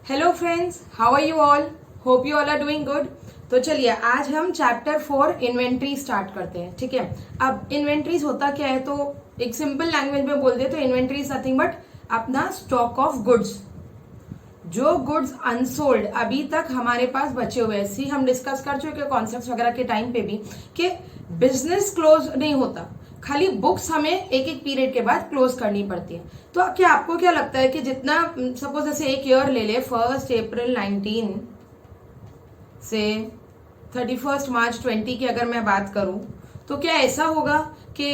Hello friends, how are you all? Hope you all are doing good. तो चलिए आज हम चैप्टर 4 इन्वेंट्री स्टार्ट करते हैं। ठीक है, अब इन्वेंट्रीज होता क्या है, तो एक सिंपल लैंग्वेज में बोल दे तो इन्वेंट्री इज नथिंग बट अपना स्टॉक ऑफ गुड्स, जो गुड्स अनसोल्ड अभी तक हमारे पास बचे हुए हैं। सी हम डिस्कस कर चुके कॉन्सेप्ट वगैरह के टाइम पे भी कि बिजनेस क्लोज नहीं होता, खाली बुक्स हमें एक एक पीरियड के बाद क्लोज करनी पड़ती है। तो क्या आपको क्या लगता है कि जितना सपोज ऐसे एक ईयर ले ले, 1 अप्रैल 19 से 31 मार्च 20 की अगर मैं बात करूं, तो क्या ऐसा होगा कि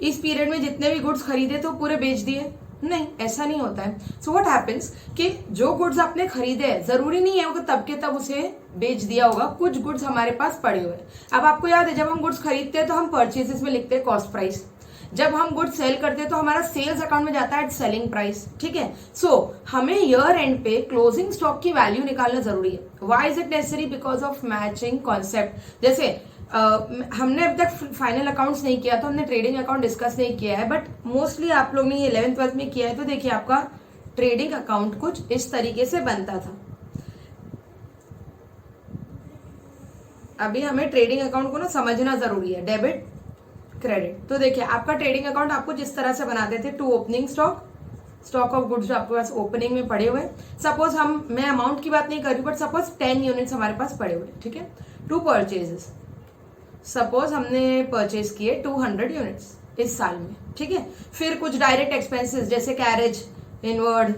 इस पीरियड में जितने भी गुड्स खरीदे तो पूरे बेच दिए? नहीं, ऐसा नहीं होता है। सो व्हाट हैपेंस कि जो गुड्स आपने खरीदे जरूरी नहीं है कि तब के तब उसे बेच दिया होगा, कुछ गुड्स हमारे पास पड़े हुए। अब आपको याद है जब हम गुड्स खरीदते हैं तो हम परचेजेस में लिखते हैं कॉस्ट प्राइस, जब हम गुड्स सेल करते हैं तो हमारा सेल्स अकाउंट में जाता है एट सेलिंग प्राइस। ठीक है, सो हमें ईयर एंड पे क्लोजिंग स्टॉक की वैल्यू निकालना जरूरी है। Why is it necessary? Because of matching concept. जैसे हमने अब तक फाइनल अकाउंट्स नहीं किया तो हमने ट्रेडिंग अकाउंट डिस्कस नहीं किया है, बट मोस्टली आप लोग ने ये 11th 12th में किया है। तो देखिए आपका ट्रेडिंग अकाउंट कुछ इस तरीके से बनता था। अभी हमें ट्रेडिंग अकाउंट को ना समझना जरूरी है, डेबिट क्रेडिट। तो देखिए आपका ट्रेडिंग अकाउंट आपको जिस तरह से बनाते थे, to opening stock, stock of goods जो आपके पास ओपनिंग में पड़े हुए। सपोज मैं अमाउंट की बात नहीं कर रही, बट सपोज 10 यूनिट्स हमारे पास पड़े हुए। ठीक है, टू परचेजेस, सपोज हमने परचेज किए 200 यूनिट्स इस साल में। ठीक है, फिर कुछ डायरेक्ट एक्सपेंसेस जैसे carriage, inward,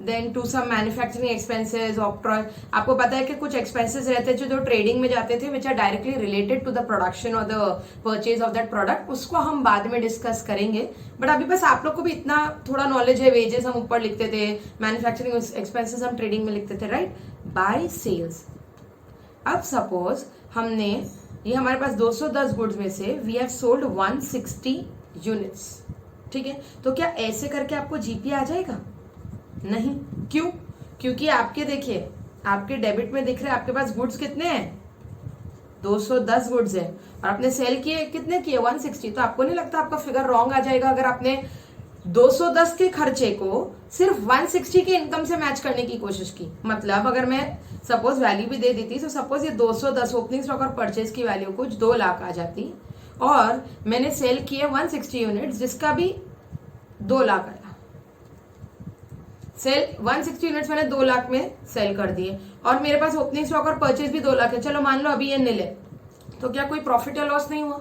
then to some manufacturing expenses, octroi. आपको पता है कि कुछ एक्सपेंसेस रहते थे जो ट्रेडिंग में जाते थे, which are directly related to the production और the purchase of that product. उसको हम बाद में डिस्कस करेंगे, बट अभी बस आप लोग को भी इतना थोड़ा नॉलेज है। वेजेस हम ऊपर लिखते थे, मैन्युफैक्चरिंग एक्सपेंसेस हम ट्रेडिंग में लिखते थे, राइट, बाय सेल्स। अब सपोज हमने ये हमारे पास 210 गुड्स में से वी हैव सोल्ड 160 यूनिट्स। ठीक है, तो क्या ऐसे करके आपको जीपी आ जाएगा? नहीं। क्यों? क्योंकि आपके देखिए आपके डेबिट में दिख रहे हैं आपके पास गुड्स कितने हैं, 210 गुड्स है, और आपने सेल किए कितने किए, 160। तो आपको नहीं लगता आपका फिगर रॉन्ग आ जाएगा अगर आपने 210 के खर्चे को सिर्फ 160 के इनकम से मैच करने की कोशिश की? मतलब अगर मैं सपोज वैल्यू भी दे देती, तो सपोज ये 210 ओपनिंग स्टॉक और परचेज की वैल्यू कुछ 2 लाख आ जाती, और मैंने सेल किए 160 यूनिट्स जिसका भी 2 लाख आया। सेल 160 यूनिट्स मैंने 2 लाख में सेल कर दिए, और मेरे पास ओपनिंग स्टॉक और परचेज भी 2 लाख है। चलो मान लो अभी ये नील है, तो क्या कोई प्रॉफिट या लॉस नहीं हुआ?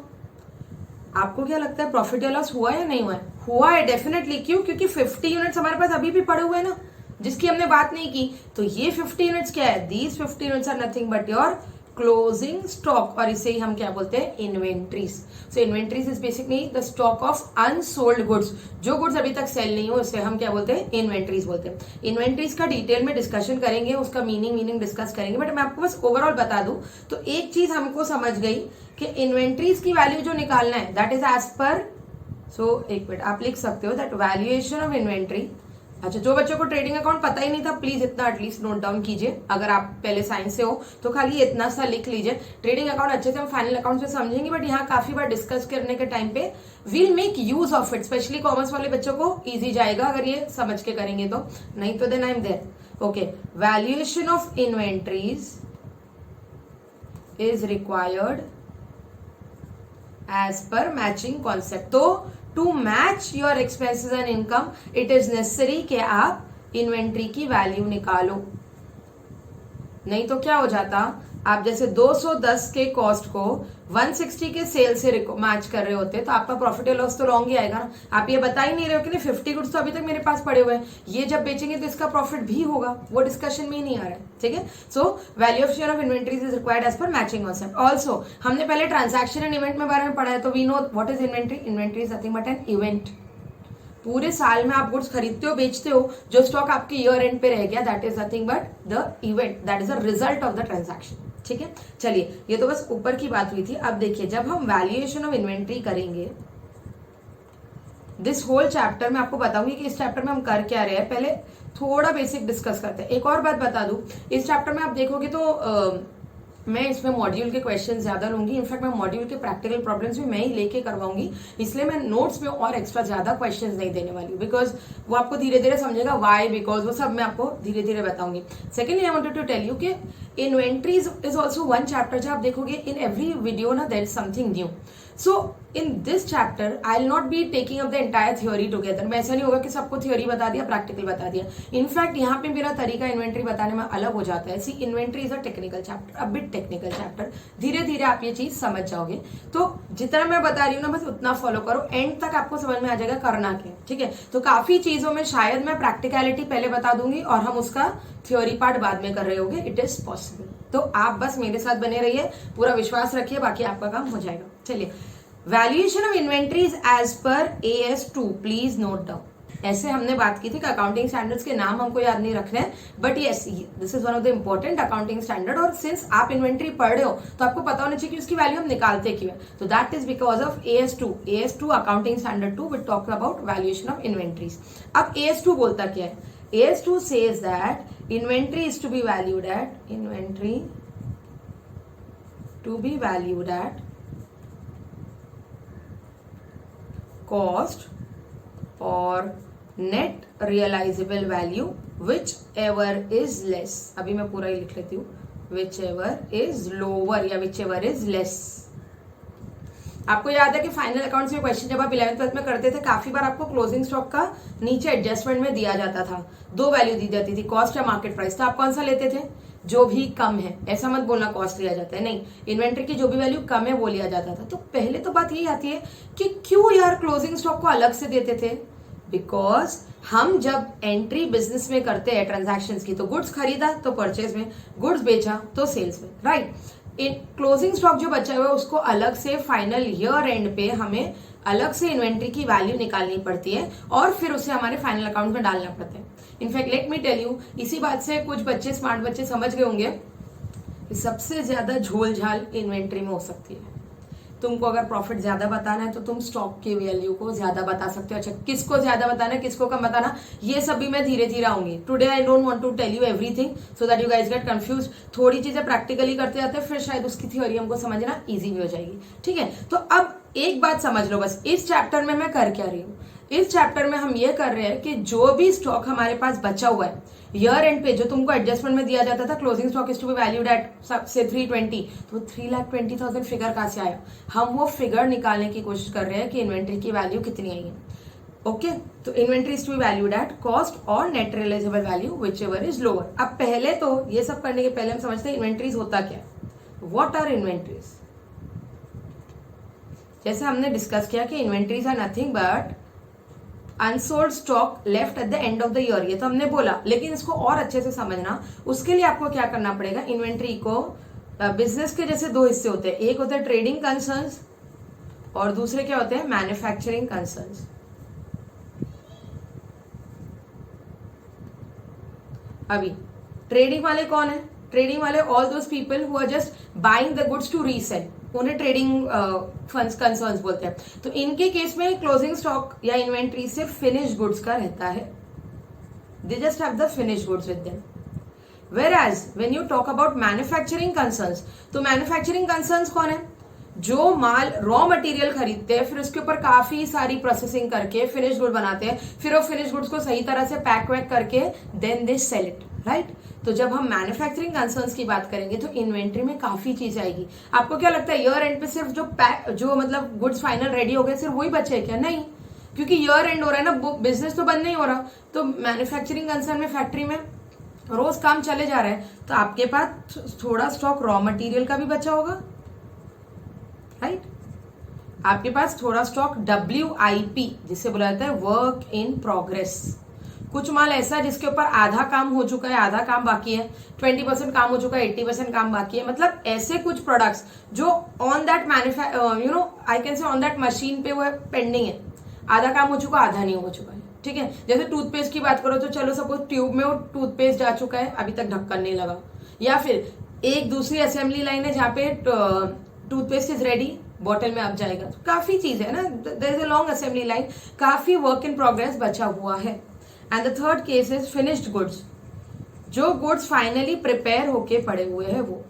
आपको क्या लगता है प्रॉफिट या लॉस हुआ या नहीं हुआ है? हुआ है डेफिनेटली। क्यों? क्योंकि 50 यूनिट्स हमारे पास अभी भी पड़े हुए हैं ना, जिसकी हमने बात नहीं की। तो ये 50 यूनिट्स क्या है? These 50 units are nothing but your closing stock, और इसे ही हम क्या बोलते हैं? Inventories. So inventories is basically the stock of unsold goods. जो गुड्स अभी तक सेल नहीं हो उसे हम क्या बोलते हैं? इन्वेंट्रीज बोलते हैं। इन्वेंट्रीज का डिटेल में डिस्कशन करेंगे, उसका मीनिंग डिस्कस करेंगे, बट मैं आपको बस ओवरऑल बता दूं तो एक चीज हमको समझ गई कि इन्वेंट्रीज की वैल्यू जो निकालना है दैट इज एज पर, सो एक मिनट आप लिख सकते हो दैट वैल्यूएशन ऑफ इन्वेंट्री। अच्छा, जो बच्चों को ट्रेडिंग अकाउंट पता ही नहीं था प्लीज इतना एटलीस्ट नोट डाउन कीजिए। अगर आप पहले साइंस से हो तो खाली इतना सा लिख लीजिए। ट्रेडिंग अकाउंट अच्छे से हम फाइनल अकाउंट में समझेंगे, बट यहाँ काफी बार डिस्कस करने के टाइम पे will make use of it. Specially commerce वाले बच्चों को इजी जाएगा अगर ये समझ के करेंगे तो, नहीं तो then I am there. Okay, valuation of inventories is required as per matching concept. तो to match your expenses and income it is necessary कि आप इन्वेंट्री की वैल्यू निकालो। नहीं तो क्या हो जाता, आप जैसे 210 के कॉस्ट को 160 के सेल से मैच कर रहे होते तो आपका प्रॉफिट या लॉस तो रॉन्ग ही आएगा ना। आप ये बता ही नहीं रहे हो कि नहीं 50 गुड्स तो अभी तक मेरे पास पड़े हुए हैं, ये जब बेचेंगे तो इसका प्रॉफिट भी होगा, वो डिस्कशन में ही नहीं आ रहा है। ठीक है, so valuation of inventories is required as per matching concept. Also हमने पहले ट्रांजैक्शन एंड इवेंट में बारे में पढ़ा है, तो we know what is inventory. Inventory is nothing but an event. पूरे साल में आप गुड्स खरीदते हो, बेचते हो, जो स्टॉक आपके ईयर एंड पे रह गया that is nothing but the event, that is the result of the transaction. ठीक है, चलिए ये तो बस ऊपर की बात हुई थी। अब देखिए जब हम वैल्यूएशन ऑफ इन्वेंट्री करेंगे, दिस होल चैप्टर में आपको बताऊंगी कि इस चैप्टर में हम कर क्या रहे हैं। पहले थोड़ा बेसिक डिस्कस करते हैं। एक और बात बता दूं, इस चैप्टर में आप देखोगे तो मैं इसमें मॉड्यूल के क्वेश्चन ज्यादा लूंगी, इनफैक्ट मैं मॉड्यूल के प्रैक्टिकल प्रॉब्लम्स भी मैं ही लेके करवाऊंगी, इसलिए मैं नोट्स में और एक्स्ट्रा ज्यादा क्वेश्चंस नहीं देने वाली हूँ, बिकॉज वो आपको धीरे धीरे समझेगा व्हाई, बिकॉज वो सब मैं आपको धीरे धीरे बताऊंगी। Secondly I wanted to tell you कि inventories is also one chapter जब आप देखोगे इन एवरी वीडियो ना there is something new. So in this chapter I will not be taking up the entire theory together. मैं ऐसा नहीं होगा कि सबको थ्योरी बता दिया, प्रैक्टिकल बता दिया। इनफैक्ट यहाँ पे मेरा तरीका इन्वेंट्री बताने में अलग हो जाता है। See inventory is a technical chapter, a bit technical chapter. धीरे धीरे आप ये चीज समझ जाओगे, तो जितना मैं बता रही हूँ ना बस उतना फॉलो करो, एंड तक आपको समझ में आ जाएगा करना क्या, ठीक है। तो काफी चीजों में शायद मैं प्रैक्टिकलिटी पहले बता दूंगी और हम उसका थ्योरी पार्ट बाद में कर रहे होंगे, इट इज पॉसिबल। तो आप बस मेरे साथ बने रहिए, पूरा विश्वास रखिए, बाकी आपका काम हो जाएगा। चलिए, valuation of inventories as per AS2, please note down. ऐसे हमने बात की थी कि अकाउंटिंग स्टैंडर्ड्स के नाम हमको याद नहीं रखने हैं, but yes this is one of the important accounting standard. और सिंस आप इन्वेंट्री पढ़ रहे हो तो आपको पता होना चाहिए कि उसकी वैल्यू हम निकालते क्यों है। तो that is because of AS2 accounting standard 2 will talk about valuation of inventories. अब AS2 बोलता क्या है? AS2 says that inventory is to be valued at cost or net realizable value whichever is less। अभी मैं पूरा ही लिख लेती हूँ, whichever is lower या whichever is less। आपको याद है कि फाइनल अकाउंट्स में क्वेश्चन जब आप 11th 12th में करते थे, काफी बार आपको क्लोजिंग स्टॉक का नीचे एडजस्टमेंट में दिया जाता था, दो वैल्यू दी जाती थी, कॉस्ट या मार्केट प्राइस। तो आप कौन सा लेते थे? जो भी कम है। ऐसा मत बोलना कॉस्ट लिया जाता है, नहीं, इन्वेंट्री की जो भी वैल्यू कम है वो लिया जाता था। तो पहले तो बात यही आती है कि क्यों यार क्लोजिंग स्टॉक को अलग से देते थे? बिकॉज हम जब एंट्री बिजनेस में करते हैं ट्रांजैक्शंस की, तो गुड्स खरीदा तो परचेज में, गुड्स बेचा तो सेल्स में, राइट। क्लोजिंग स्टॉक जो बचा हुआ है उसको अलग से फाइनल ईयर एंड पे हमें अलग से इन्वेंट्री की वैल्यू निकालनी पड़ती है और फिर उसे हमारे फाइनल अकाउंट में डालना पड़ता है। In fact let me tell you, इसी बात से कुछ बच्चे, स्मार्ट बच्चे समझ गए होंगे कि सबसे ज्यादा झोल झाल इन्वेंट्री में हो सकती है। तुमको अगर प्रॉफिट ज्यादा बताना है तो तुम स्टॉक की वैल्यू को ज्यादा बता सकते हो। अच्छा, किसको ज्यादा बताना है, किसको कम बताना, ये सब भी मैं धीरे धीरे आऊंगी। Today I don't want to tell you everything so that you guys get confuse. थोड़ी चीजें प्रैक्टिकली करते जाते हैं, फिर शायद उसकी थ्योरी हमको समझना ईजी भी हो जाएगी, ठीक है। तो अब एक बात समझ लो बस, इस चैप्टर में मैं कर क्या रही हूँ। इस चैप्टर में हम ये कर रहे हैं कि जो भी स्टॉक हमारे पास बचा हुआ है ईयर एंड पे, जो तुमको एडजस्टमेंट में दिया जाता था, closing stock is to be valued at से 320, तो 3,20,000 फिगर कहां से आया? हम वो फिगर निकालने की कोशिश कर रहे हैं कि इन्वेंट्री की वैल्यू कितनी आई है। ओके, तो inventory is to be valued at cost और net realisable value whichever is lower. अब पहले तो ये सब करने के पहले हम समझते हैं इन्वेंट्रीज होता क्या है। What are inventories? जैसे हमने डिस्कस किया कि inventories are nothing but unsold stock left at the end of the year. ये तो हमने बोला, लेकिन इसको और अच्छे से समझना, उसके लिए आपको क्या करना पड़ेगा। इन्वेंट्री को बिजनेस के जैसे दो हिस्से होते हैं, एक होता है ट्रेडिंग कंसर्न्स और दूसरे क्या होते हैं? Manufacturing concerns. अभी ट्रेडिंग वाले कौन है? ट्रेडिंग वाले all those people who are just buying the goods to resell, उन्हें ट्रेडिंग फंड्स कंसर्न्स बोलते हैं। तो इनके केस में क्लोजिंग स्टॉक या इन्वेंट्री सिर्फ फिनिश गुड्स का रहता है, they just have the finish goods with them. Whereas when you talk about manufacturing concerns, तो मैन्युफैक्चरिंग कंसर्न्स कौन है? जो माल रॉ मटेरियल खरीदते हैं, फिर उसके ऊपर काफी सारी प्रोसेसिंग करके फिनिश गुड बनाते हैं, फिर वो फिनिश गुड्स को सही तरह से पैक वैक करके then they sell it, right. तो जब हम मैन्युफैक्चरिंग कंसर्न्स की बात करेंगे तो इन्वेंट्री में काफी चीज आएगी। आपको क्या लगता है ईयर एंड पे सिर्फ जो मतलब गुड्स फाइनल रेडी हो गए सिर्फ वही बचे है क्या? नहीं, क्योंकि ईयर एंड हो रहा है ना, बिजनेस तो बंद नहीं हो रहा। तो मैन्युफैक्चरिंग कंसर्न में फैक्ट्री में रोज काम चले जा रहे हैं, तो आपके पास थोड़ा स्टॉक रॉ मटेरियल का भी बचा होगा, राइट। आपके पास थोड़ा स्टॉक WIP जिसे बोला जाता है वर्क इन प्रोग्रेस। कुछ माल ऐसा है जिसके ऊपर आधा काम हो चुका है, आधा काम बाकी है, 20% काम हो चुका है, 80% काम बाकी है। मतलब ऐसे कुछ प्रोडक्ट्स जो on that I can say on that machine पे वो पेंडिंग है, आधा काम हो चुका, आधा नहीं हो चुका है, ठीक है। जैसे टूथपेस्ट की बात करो तो चलो सपोज ट्यूब में वो टूथपेस्ट जा चुका है, अभी तक ढक्कन नहीं लगा, या फिर एक दूसरी असेंबली लाइन है जहाँ पे टूथपेस्ट इज रेडी, बॉटल में अब जाएगा। तो काफी चीज है ना, there is a long assembly line, काफी वर्क इन प्रोग्रेस बचा हुआ है। And the third case is finished goods, जो गुड्स फाइनली प्रिपेयर होके पड़े हुए हैं वो,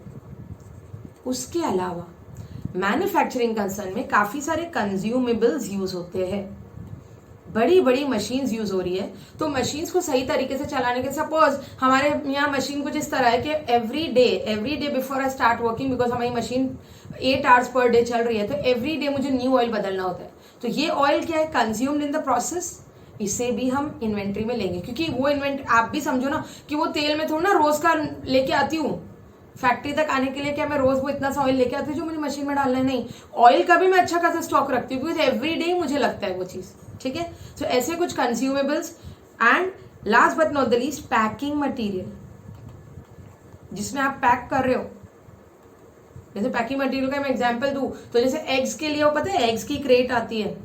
उसके अलावा मैन्युफैक्चरिंग कंसर्न में काफी सारे कंज्यूमेबल्स यूज होते हैं, बड़ी बड़ी मशीन्स यूज हो रही है, तो मशीन्स को सही तरीके से चलाने के, सपोज हमारे यहाँ मशीन कुछ इस तरह है कि every day before I start working, because हमारी मशीन 8 आवर्स पर डे चल रही है, तो एवरी डे मुझे न्यू ऑयल बदलना होता है। तो ये ऑयल क्या है, कंज्यूम्ड इन द प्रोसेस, इसे भी हम इन्वेंट्री में लेंगे, क्योंकि वो इन्वेंट्री आप भी समझो ना कि वो तेल में थोड़ा ना रोज का लेके आती हूँ फैक्ट्री तक आने के लिए, क्या मैं रोज वो इतना सा ऑयल लेके आती हूँ जो मुझे मशीन में डालना है, नहीं, ऑयल का भी मैं अच्छा खासा स्टॉक रखती हूँ, बिकॉज एवरी डे मुझे लगता है वो चीज, ठीक है। सो ऐसे कुछ consumables, and last but not the least packing material, जिसमें आप पैक कर रहे हो। जैसे पैकिंग मटेरियल का मैं एग्जांपल दूं तो जैसे एग्स के लिए वो पता है एग्स की क्रेट आती है,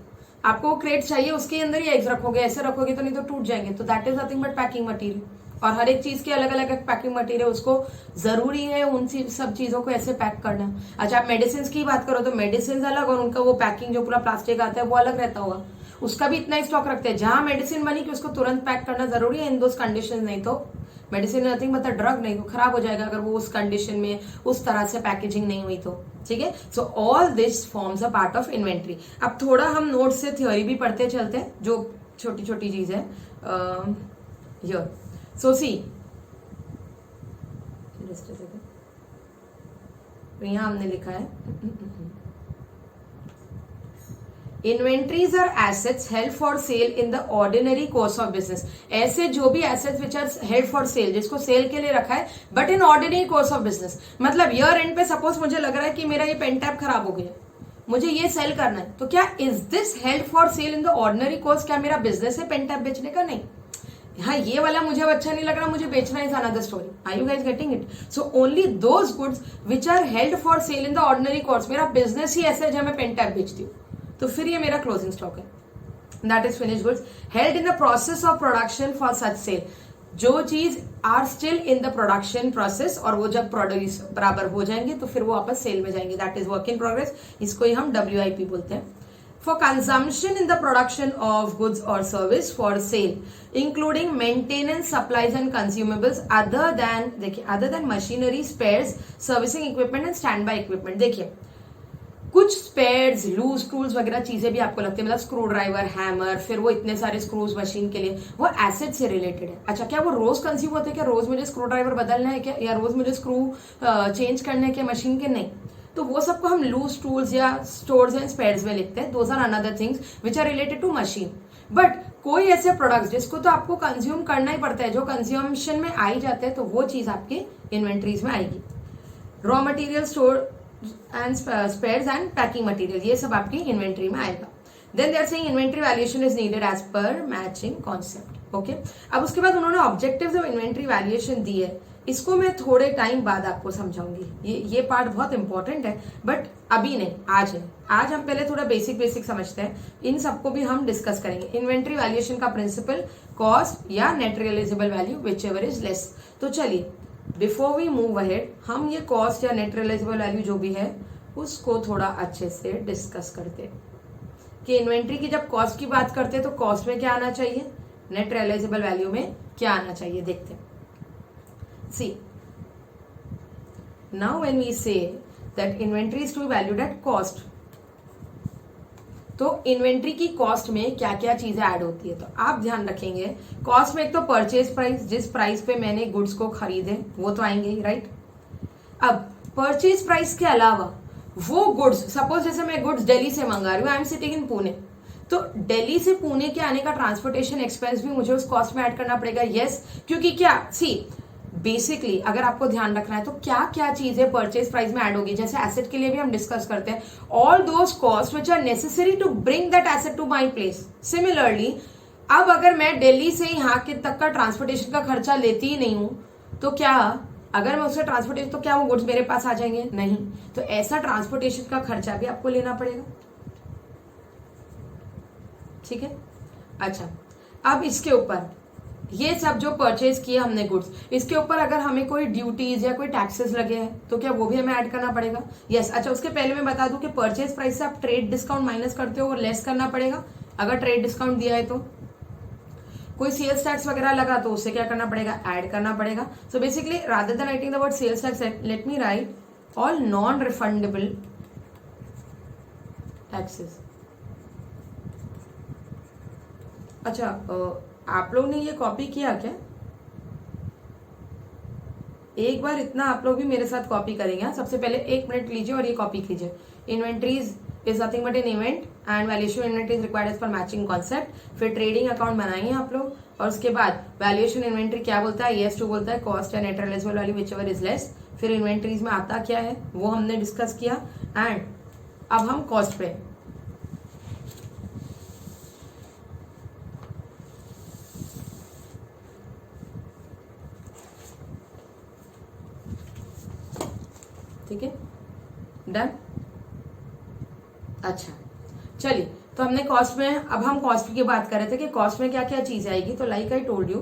आपको वो क्रेट चाहिए, उसके अंदर ही एग्स रखोगे, ऐसे रखोगे तो नहीं तो टूट जाएंगे, तो that is nothing but packing material. और हर एक चीज की अलग अलग पैकिंग मटेरियल, उसको जरूरी है उन सब चीजों को ऐसे पैक करना। अच्छा, आप मेडिसिन की बात करो तो मेडिसिन अलग और उनका वो पैकिंग जो पूरा प्लास्टिक आता है वो अलग रहता होगा, उसका भी इतना ही स्टॉक रखते हैं। जहां मेडिसिन बनी कि उसको तुरंत पैक करना जरूरी है इन दोस कंडीशन, नहीं तो मेडिसिन नथिंग मतलब ड्रग, नहीं तो खराब हो जाएगा अगर वो उस कंडीशन में उस तरह से पैकेजिंग नहीं हुई तो, ठीक है। So all this forms a part of inventory. अब थोड़ा हम नोट से थ्योरी भी पढ़ते चलते हैं, जो छोटी छोटी चीज है। सो सी, यहां हमने लिखा है inventories are assets held for sale in the ordinary course of business. ऐसे जो भी assets which are held for sale, जिसको सेल के लिए रखा है but in ordinary course of business, मतलब ईयर एंड पे सपोज मुझे लग रहा है कि मेरा ये पेन टैप खराब हो गया, मुझे ये सेल करना है, तो क्या is this held for sale in the ordinary course, क्या मेरा बिजनेस है पेन टैप बेचने का? नहीं। हाँ, ये वाला मुझे अच्छा नहीं लग रहा, मुझे बेचना is another story. Are you guys getting it? So only those goods which are held for sale in the ordinary course, मेरा बिजनेस ही ऐसा है जहां मैं पेन टैप बेचती हूँ, तो फिर ये मेरा क्लोजिंग स्टॉक है, that is finish goods held in the process of production for such sale. जो चीज are still in the production process, और वो जब प्रोड्यूस बराबर हो जाएंगे तो फिर वो वापस सेल में जाएंगे, that is work in progress, इसको ही हम WIP बोलते हैं। For consumption in the production of goods or service for sale, including maintenance, supplies and consumables other than, देखिए, other than machinery, spares, servicing equipment and standby equipment। देखिए, कुछ spheres, loose screws वगैरह चीजें भी आपको लगती है, मतलब स्क्रू ड्राइवर, हैमर, फिर वो इतने सारे स्क्रूज मशीन के लिए, वो एसेट से रिलेटेड है। अच्छा, क्या वो रोज कंज्यूम होते हैं? क्या रोज मुझे स्क्रू ड्राइवर बदलना है क्या, या रोज मुझे स्क्रू चेंज करने के मशीन के? नहीं। तो वो सबको हम लूज टूल्स या स्टोर्स एंड स्पेयर्स में लिखते हैं। Those are another things which are related to machine. But कोई ऐसे प्रोडक्ट्स जिसको तो आपको कंज्यूम करना ही पड़ता है, जो कंज्यूमशन में आ ही जाते हैं, तो वो चीज आपकी इन्वेंट्रीज में आएगी। Raw material, store and spares and packing material, ये सब आपकी इन्वेंट्री में आएगा। Then they are saying inventory valuation is needed as per matching concept. Okay, अब उसके बाद उन्होंने ऑब्जेक्टिव्स ऑफ इन्वेंट्री वैल्यूएशन दी है, इसको मैं थोड़े टाइम बाद आपको समझाऊंगी। ये पार्ट बहुत इंपॉर्टेंट है, बट अभी नहीं, आज है। आज हम पहले थोड़ा बेसिक समझते हैं, इन सबको भी हम डिस्कस करेंगे। इन्वेंट्री वैल्यूएशन का प्रिंसिपल, कॉस्ट या net realisable value, whichever is less. तो चलिए, बिफोर वी मूव अहेड, हम ये कॉस्ट या नेट रियलाइजेबल वैल्यू जो भी है उसको थोड़ा अच्छे से डिस्कस करते हैं कि इन्वेंट्री की जब कॉस्ट की बात करते हैं तो कॉस्ट में क्या आना चाहिए, नेट रियलाइजेबल वैल्यू में क्या आना चाहिए, देखते हैं। See, now when we say that inventory is to be valued at cost, तो इन्वेंट्री की कॉस्ट में क्या क्या चीजें ऐड होती है, तो आप ध्यान रखेंगे कॉस्ट में एक तो परचेज प्राइस, जिस प्राइस पे मैंने गुड्स को खरीदे वो तो आएंगे ही, राइट। अब परचेज प्राइस के अलावा वो गुड्स, सपोज जैसे मैं गुड्स दिल्ली से मंगा रही हूँ, I am sitting in Pune, तो दिल्ली से पुणे के आने का ट्रांसपोर्टेशन एक्सपेंस भी मुझे उस कॉस्ट में ऐड करना पड़ेगा। यस, क्योंकि क्या, सी बेसिकली अगर आपको ध्यान रखना है तो क्या क्या चीजें परचेज प्राइस में ऐड होगी, जैसे एसेट के लिए भी हम डिस्कस करते हैं, all those cost which are necessary to bring that asset to my place. Similarly, अब अगर मैं दिल्ली से यहाँ के तक का ट्रांसपोर्टेशन का खर्चा लेती ही नहीं हूं, तो क्या अगर मैं उससे ट्रांसपोर्टेशन, तो क्या वो गुड्स मेरे पास आ जाएंगे? नहीं। तो ऐसा ट्रांसपोर्टेशन का खर्चा भी आपको लेना पड़ेगा, ठीक है। अच्छा, अब इसके ऊपर ये सब जो परचेज किए हमने गुड्स, इसके ऊपर अगर हमें कोई ड्यूटीज या कोई टैक्सेस लगे हैं तो क्या वो भी हमें ऐड करना पड़ेगा? यस। अच्छा, उसके पहले मैं बता दूं कि परचेज प्राइस से आप ट्रेड डिस्काउंट माइनस करते हो और लेस करना पड़ेगा अगर ट्रेड डिस्काउंट दिया है तो। कोई सेल्स टैक्स वगैरह लगा तो उसे क्या करना पड़ेगा? ऐड करना पड़ेगा। So basically rather than writing the word sales tax, let me write all non refundable taxes. अच्छा, आप लोग ने ये कॉपी किया क्या? एक बार इतना आप लोग भी मेरे साथ कॉपी करेंगे। सबसे पहले 1 मिनट लीजिए और ये कॉपी कीजिए। Inventories is nothing but an event and valuation inventories required as per matching concept. फिर ट्रेडिंग अकाउंट बनाएंगे आप लोग, और उसके बाद वैल्यूएशन इन्वेंट्री क्या बोलता है, ES2 बोलता है cost and net realisable value whichever is less. फिर इन्वेंट्रीज में आता क्या है वो हमने डिस्कस किया, एंड अब हम कॉस्ट पे। ठीक है, डन। अच्छा चलिए, तो हमने कॉस्ट में, अब हम कॉस्ट की बात कर रहे थे कि कॉस्ट में क्या क्या चीज आएगी। तो like I told you,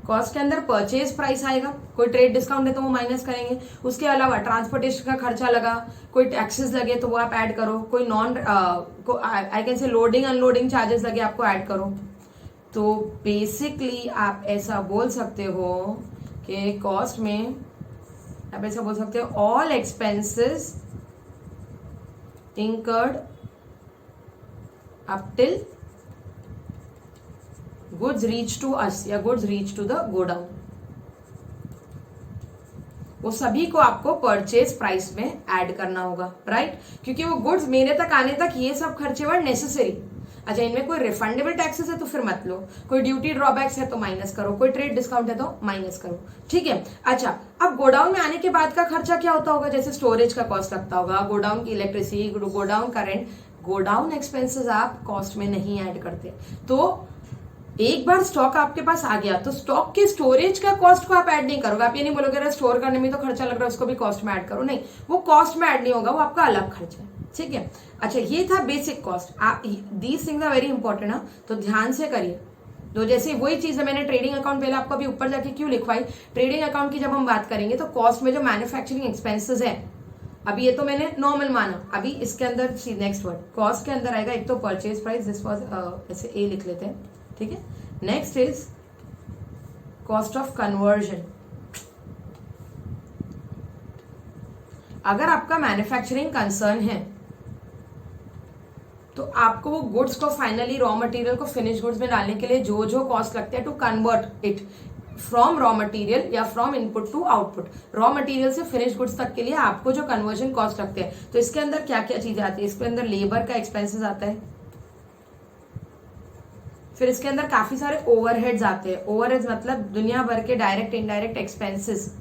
cost के अंदर परचेज प्राइस आएगा, कोई ट्रेड डिस्काउंट है तो वो माइनस करेंगे। उसके अलावा ट्रांसपोर्टेशन का खर्चा लगा, कोई टैक्सेस लगे तो वो आप ऐड करो, कोई non I can say loading unloading charges लगे आपको ऐड करो। तो बेसिकली आप ऐसा बोल सकते हो कि कॉस्ट में आप ऐसा बोल सकते हो, all expenses incurred up till goods reach to us या goods reach to the godown, वो सभी को आपको परचेज प्राइस में ऐड करना होगा, राइट? क्योंकि वो गुड्स मेरे तक आने तक ये सब खर्चे वर नेसेसरी। अच्छा, इनमें कोई रिफंडेबल टैक्सेस है तो फिर मत लो, कोई ड्यूटी ड्रॉबैक्स है तो माइनस करो, कोई ट्रेड डिस्काउंट है तो माइनस करो, ठीक है। अच्छा, अब गोडाउन में आने के बाद का खर्चा क्या होता होगा? जैसे स्टोरेज का कॉस्ट लगता होगा, गोडाउन की इलेक्ट्रिसिटी, गोडाउन का रेंट, गोडाउन एक्सपेंसेस आप कॉस्ट में नहीं ऐड करते। तो एक बार स्टॉक आपके पास आ गया तो स्टॉक के स्टोरेज का कॉस्ट को आप ऐड नहीं करोगे। आप ये नहीं बोलोगे अरे स्टोर करने में तो खर्चा लग रहा है उसको भी कॉस्ट में ऐड करो, नहीं, वो कॉस्ट में ऐड नहीं होगा, वो आपका अलग खर्चा है, ठीक है। अच्छा, ये था basic cost. These things are very important ना, तो ध्यान से करिए। तो जैसे वही चीज है, मैंने ट्रेडिंग अकाउंट पहले आपको अभी ऊपर जाके क्यों लिखवाई, ट्रेडिंग अकाउंट की जब हम बात करेंगे तो कॉस्ट में जो मैन्युफैक्चरिंग एक्सपेंसेस है, अभी ये तो मैंने नॉर्मल माना, अभी इसके अंदर नेक्स्ट वर्ड कॉस्ट के अंदर आएगा, एक तो परचेज प्राइस, दिस वाज ऐसे ए लिख लेते हैं, ठीक है। Next is cost of conversion. अगर आपका मैन्युफैक्चरिंग कंसर्न है तो आपको वो गुड्स को फाइनली रॉ मटेरियल को फिनिश गुड्स में डालने के लिए जो जो कॉस्ट लगते हैं to convert it from raw material या from input to output, raw material से फिनिश गुड्स तक के लिए आपको जो कन्वर्जन कॉस्ट लगते हैं, तो इसके अंदर क्या क्या चीजें आती है? इसके अंदर लेबर का एक्सपेंसेस आता है, फिर इसके अंदर काफी सारे ओवरहेड्स आते हैं। ओवरहेड्स मतलब दुनिया भर के डायरेक्ट इनडायरेक्ट एक्सपेंसेस।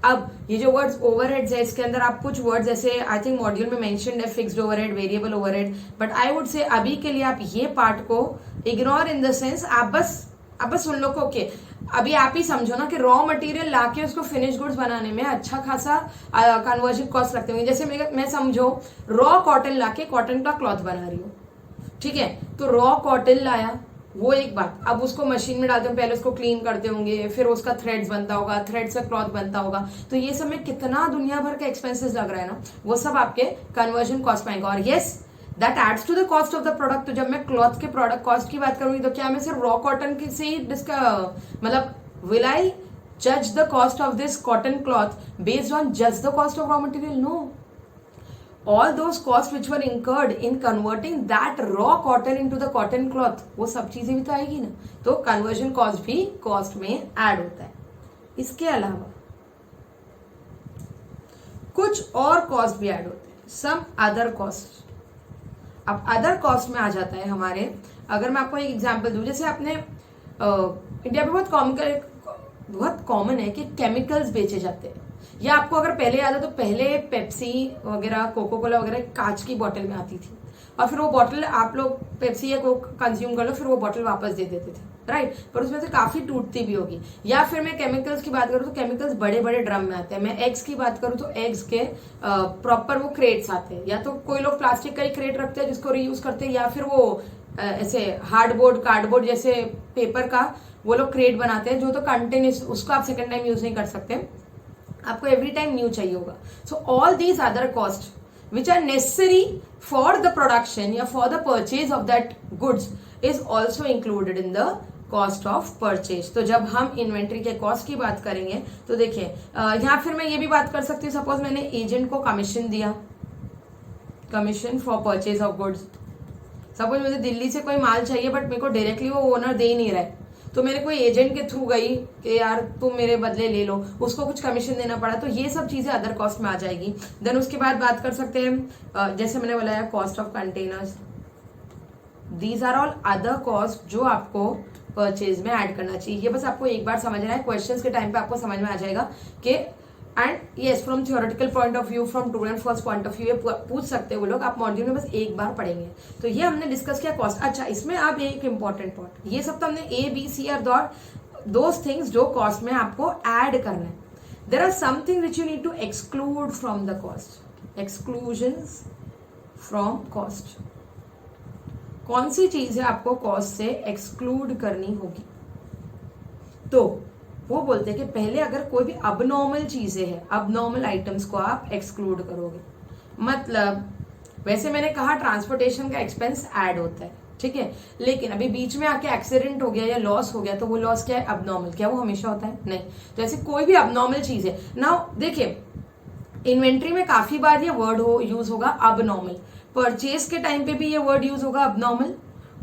अब ये जो वर्ड्स ओवरहेड्स है, इसके अंदर आप कुछ वर्ड्स जैसे आई थिंक मॉड्यूल में मेंशन्ड है fixed overhead, variable overhead, but I would say अभी के लिए आप ये पार्ट को इग्नोर इन द सेंस आप बस सुन लो को ओके, अभी आप ही समझो ना कि रॉ मटेरियल लाके उसको फिनिश गुड्स बनाने में अच्छा खासा कन्वर्जन कॉस्ट लगते होंगे। जैसे मैं समझो रॉ कॉटन लाके कॉटन का क्लॉथ बना रही हूँ, ठीक है, तो रॉ कॉटन लाया वो एक बात, अब उसको मशीन में डालते हैं, पहले उसको क्लीन करते होंगे, फिर उसका थ्रेड्स बनता होगा, थ्रेड से क्लॉथ बनता होगा, तो ये सब में कितना दुनिया भर का एक्सपेंसेस लग रहा है ना, वो सब आपके कन्वर्जन कॉस्ट में आएगा। और yes, that adds to the cost of the product. तो जब मैं क्लॉथ के प्रोडक्ट कॉस्ट की बात करूंगी तो क्या मैं सिर्फ रॉ कॉटन से ही मतलब विल आई जज the cost of this cotton cloth based on just the cost of raw material? No, all those costs which were incurred in converting that raw cotton into the cotton cloth, वो सब चीजें भी तो आएगी ना, तो conversion cost भी cost में ऐड होता है। इसके अलावा कुछ और कॉस्ट भी ऐड होते हैं, सम अदर कॉस्ट। अब अदर कॉस्ट में आ जाता है हमारे, अगर मैं आपको एक एग्जांपल दूं, जैसे आपने इंडिया में बहुत कॉमन है कि केमिकल्स बेचे जाते हैं, या आपको अगर पहले याद है तो पहले पेप्सी वगैरह कोको कोला वगैरह कांच की बोतल में आती थी, और फिर वो बोतल आप लोग पेप्सी या कोक कंज्यूम कर लो, फिर वो बोतल वापस दे देते थे, राइट, पर उसमें से काफी टूटती भी होगी। या फिर मैं केमिकल्स की बात करूँ तो केमिकल्स बड़े बड़े ड्रम में आते हैं। मैं एग्स की बात करूँ तो एग्स के प्रॉपर वो क्रेट्स आते हैं, या तो कोई लोग प्लास्टिक का ही क्रेट रखते हैं जिसको रीयूज करते हैं, या फिर वो ऐसे हार्डबोर्ड कार्डबोर्ड जैसे पेपर का वो लोग क्रेट बनाते हैं, जो तो कंटिन्यूस उसको आप सेकेंड टाइम यूज नहीं कर सकते, आपको एवरी टाइम न्यू चाहिए होगा। So all these other cost which are necessary for the production या for the purchase of that goods is also included in the cost of purchase. तो जब हम इन्वेंट्री के कॉस्ट की बात करेंगे तो देखिए यहाँ फिर मैं ये भी बात कर सकती हूँ, सपोज मैंने एजेंट को कमीशन दिया, commission for purchase of goods. Suppose मुझे दिल्ली से कोई माल चाहिए बट मेरे को डायरेक्टली वो ओनर दे ही नहीं रहा है, तो मैंने कोई एजेंट के थ्रू गई कि यार तुम मेरे बदले ले लो, उसको कुछ कमीशन देना पड़ा, तो ये सब चीजें अदर कॉस्ट में आ जाएगी। देन उसके बाद बात कर सकते हैं जैसे मैंने बोला cost of containers, these are all other cost जो आपको परचेज में ऐड करना चाहिए। ये बस आपको एक बार समझना है, क्वेश्चंस के टाइम पे आपको समझ में आ जाएगा कि and yes from theoretical point of view, from student first point of view, ये पूछ सकते हैं वो लोग, आप मॉड्यूल में बस एक बार पढ़ेंगे। तो ये हमने डिस्कस किया कॉस्ट। अच्छा, इसमें अब एक इंपॉर्टेंट पॉइंट, ये सब तो हमने A B C are those things जो कॉस्ट में आपको ऐड करना है। There are something which you need to exclude from the cost, exclusions from cost. कौन सी चीज है आपको कॉस्ट से एक्सक्लूड करनी होगी? तो वो बोलते हैं कि पहले अगर कोई भी अबनॉर्मल चीजें हैं, अबनॉर्मल आइटम्स को आप एक्सक्लूड करोगे। मतलब वैसे मैंने कहा ट्रांसपोर्टेशन का एक्सपेंस ऐड होता है, ठीक है, लेकिन अभी बीच में आके एक्सीडेंट हो गया या लॉस हो गया, तो वो लॉस क्या है? अबनॉर्मल। क्या वो हमेशा होता है? नहीं। तो ऐसे कोई भी अबनॉर्मल चीज है ना, देखिए इन्वेंट्री में काफी बार ये वर्ड यूज होगा अबनॉर्मल, परचेज के टाइम पे भी ये वर्ड यूज होगा अबनॉर्मल,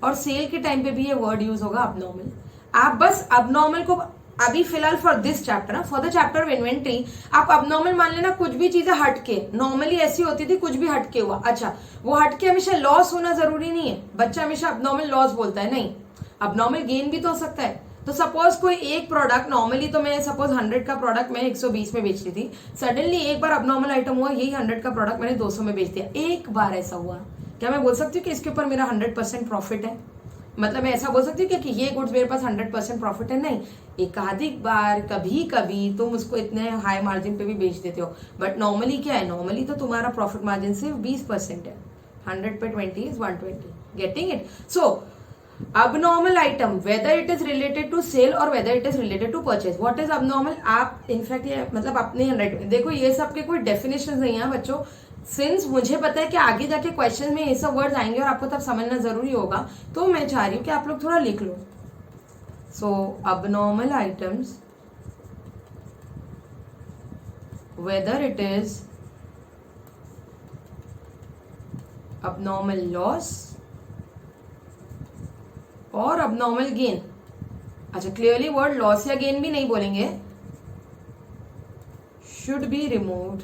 और सेल के टाइम पे भी ये वर्ड यूज होगा अबनॉर्मल। आप बस अबनॉर्मल को अभी फिलहाल फॉर दिस चैप्टर ना, for the chapter of inventory आप अबनॉर्मल मान लेना कुछ भी चीजें हटके, नॉर्मली ऐसी होती थी कुछ भी हटके हुआ। अच्छा, वो हटके हमेशा लॉस होना जरूरी नहीं है, बच्चा हमेशा अबनॉर्मल लॉस बोलता है, नहीं, अबनॉर्मल गेन भी तो हो सकता है। तो सपोज कोई एक प्रोडक्ट, नॉर्मली तो मैं सपोज 100 का प्रोडक्ट मैं 120 में बेच रही थी, सडनली एक बार अबनॉर्मल आइटम हुआ, यही 100 का प्रोडक्ट मैंने 200 में बेच दिया, एक बार ऐसा हुआ, क्या मैं बोल सकती हूँ कि इसके ऊपर मेरा 100% प्रॉफिट है? मतलब मैं ऐसा बोल सकती हूँ कि ये गुड्स मेरे पास 100% प्रॉफिट है? नहीं, एक आधिक बार कभी कभी तुम उसको इतने हाई मार्जिन पे भी बेच देते हो, बट नॉर्मली क्या है, नॉर्मली तो तुम्हारा प्रॉफिट मार्जिन सिर्फ 20% है, 100 पे 20 is 120, getting it? So abnormal item whether it is related to sale or whether it is related to purchase, what is abnormal? आप इनफैक्ट ये मतलब अपने हैंडराइटिंग देखो, ये सब के कोई डेफिनेशन नहीं है बच्चों, सिंस मुझे पता है कि आगे जाके क्वेश्चन में ये सब वर्ड्स आएंगे और आपको तब समझना जरूरी होगा, तो मैं चाह रही हूँ कि आप लोग थोड़ा लिख लो। सो abnormal items whether it is abnormal loss और अबनॉर्मल गेन। अच्छा, क्लियरली वर्ड लॉस या गेन भी नहीं बोलेंगे, should be removed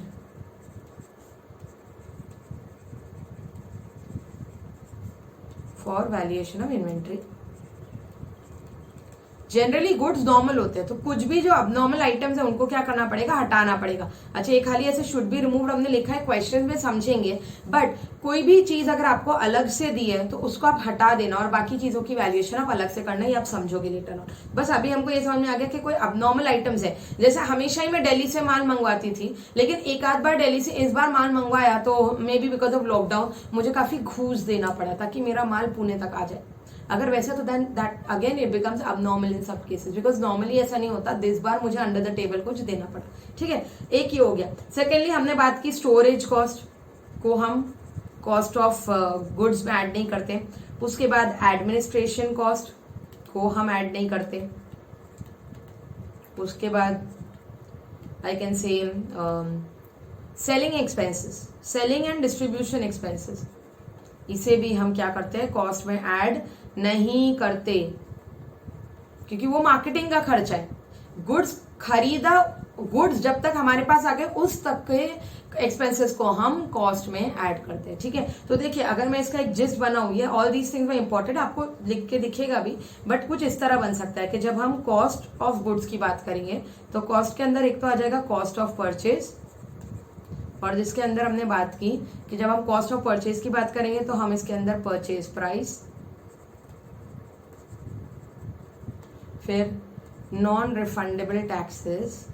for valuation of inventory. Generally goods normal होते हैं, तो कुछ भी जो अबनॉर्मल आइटम्स है उनको क्या करना पड़ेगा? हटाना पड़ेगा। अच्छा, ये खाली ऐसे शुड बी रिमूव्ड हमने लिखा है, क्वेश्चन में समझेंगे, बट कोई भी चीज अगर आपको अलग से दी है तो उसको आप हटा देना और बाकी चीजों की वैल्यूएशन आप अलग से करना, ये आप समझोगे लेटर ऑन। बस अभी हमको ये समझ में आ गया कि कोई अबनॉर्मल आइटम्स है, जैसे हमेशा ही मैं दिल्ली से माल मंगवाती थी, लेकिन एक आध बार दिल्ली से इस बार माल मंगवाया तो may be because of lockdown मुझे काफी घूस देना पड़ा ताकि मेरा माल पुणे तक आ जाए। अगर वैसे तो then that again it becomes abnormal in सब केसेस, बिकॉज नॉर्मली ऐसा नहीं होता, दिस बार मुझे अंडर द टेबल कुछ देना पड़ा, ठीक है, एक ही हो गया। सेकेंडली हमने बात की स्टोरेज कॉस्ट को हम कॉस्ट ऑफ गुड्स में ऐड नहीं करते, उसके बाद एडमिनिस्ट्रेशन कॉस्ट को हम ऐड नहीं करते, उसके बाद I can say selling expenses, selling and distribution expenses, इसे भी हम क्या करते हैं? कॉस्ट में ऐड नहीं करते, क्योंकि वो मार्केटिंग का खर्चा है। गुड्स खरीदा, गुड्स जब तक हमारे पास आ गए उस तक के एक्सपेंसेस को हम कॉस्ट में ऐड करते हैं, ठीक है। तो देखिए, अगर मैं इसका एक जिस्ट बनाऊं, ये ऑल दीज थिंग्स में इंपॉर्टेंट आपको लिख के दिखेगा भी, बट कुछ इस तरह बन सकता है कि जब हम कॉस्ट ऑफ गुड्स की बात करेंगे तो कॉस्ट के अंदर एक तो आ जाएगा कॉस्ट ऑफ परचेज, और जिसके अंदर हमने बात की कि जब हम कॉस्ट ऑफ परचेज की बात करेंगे तो हम इसके अंदर परचेज प्राइस, फिर non refundable taxes,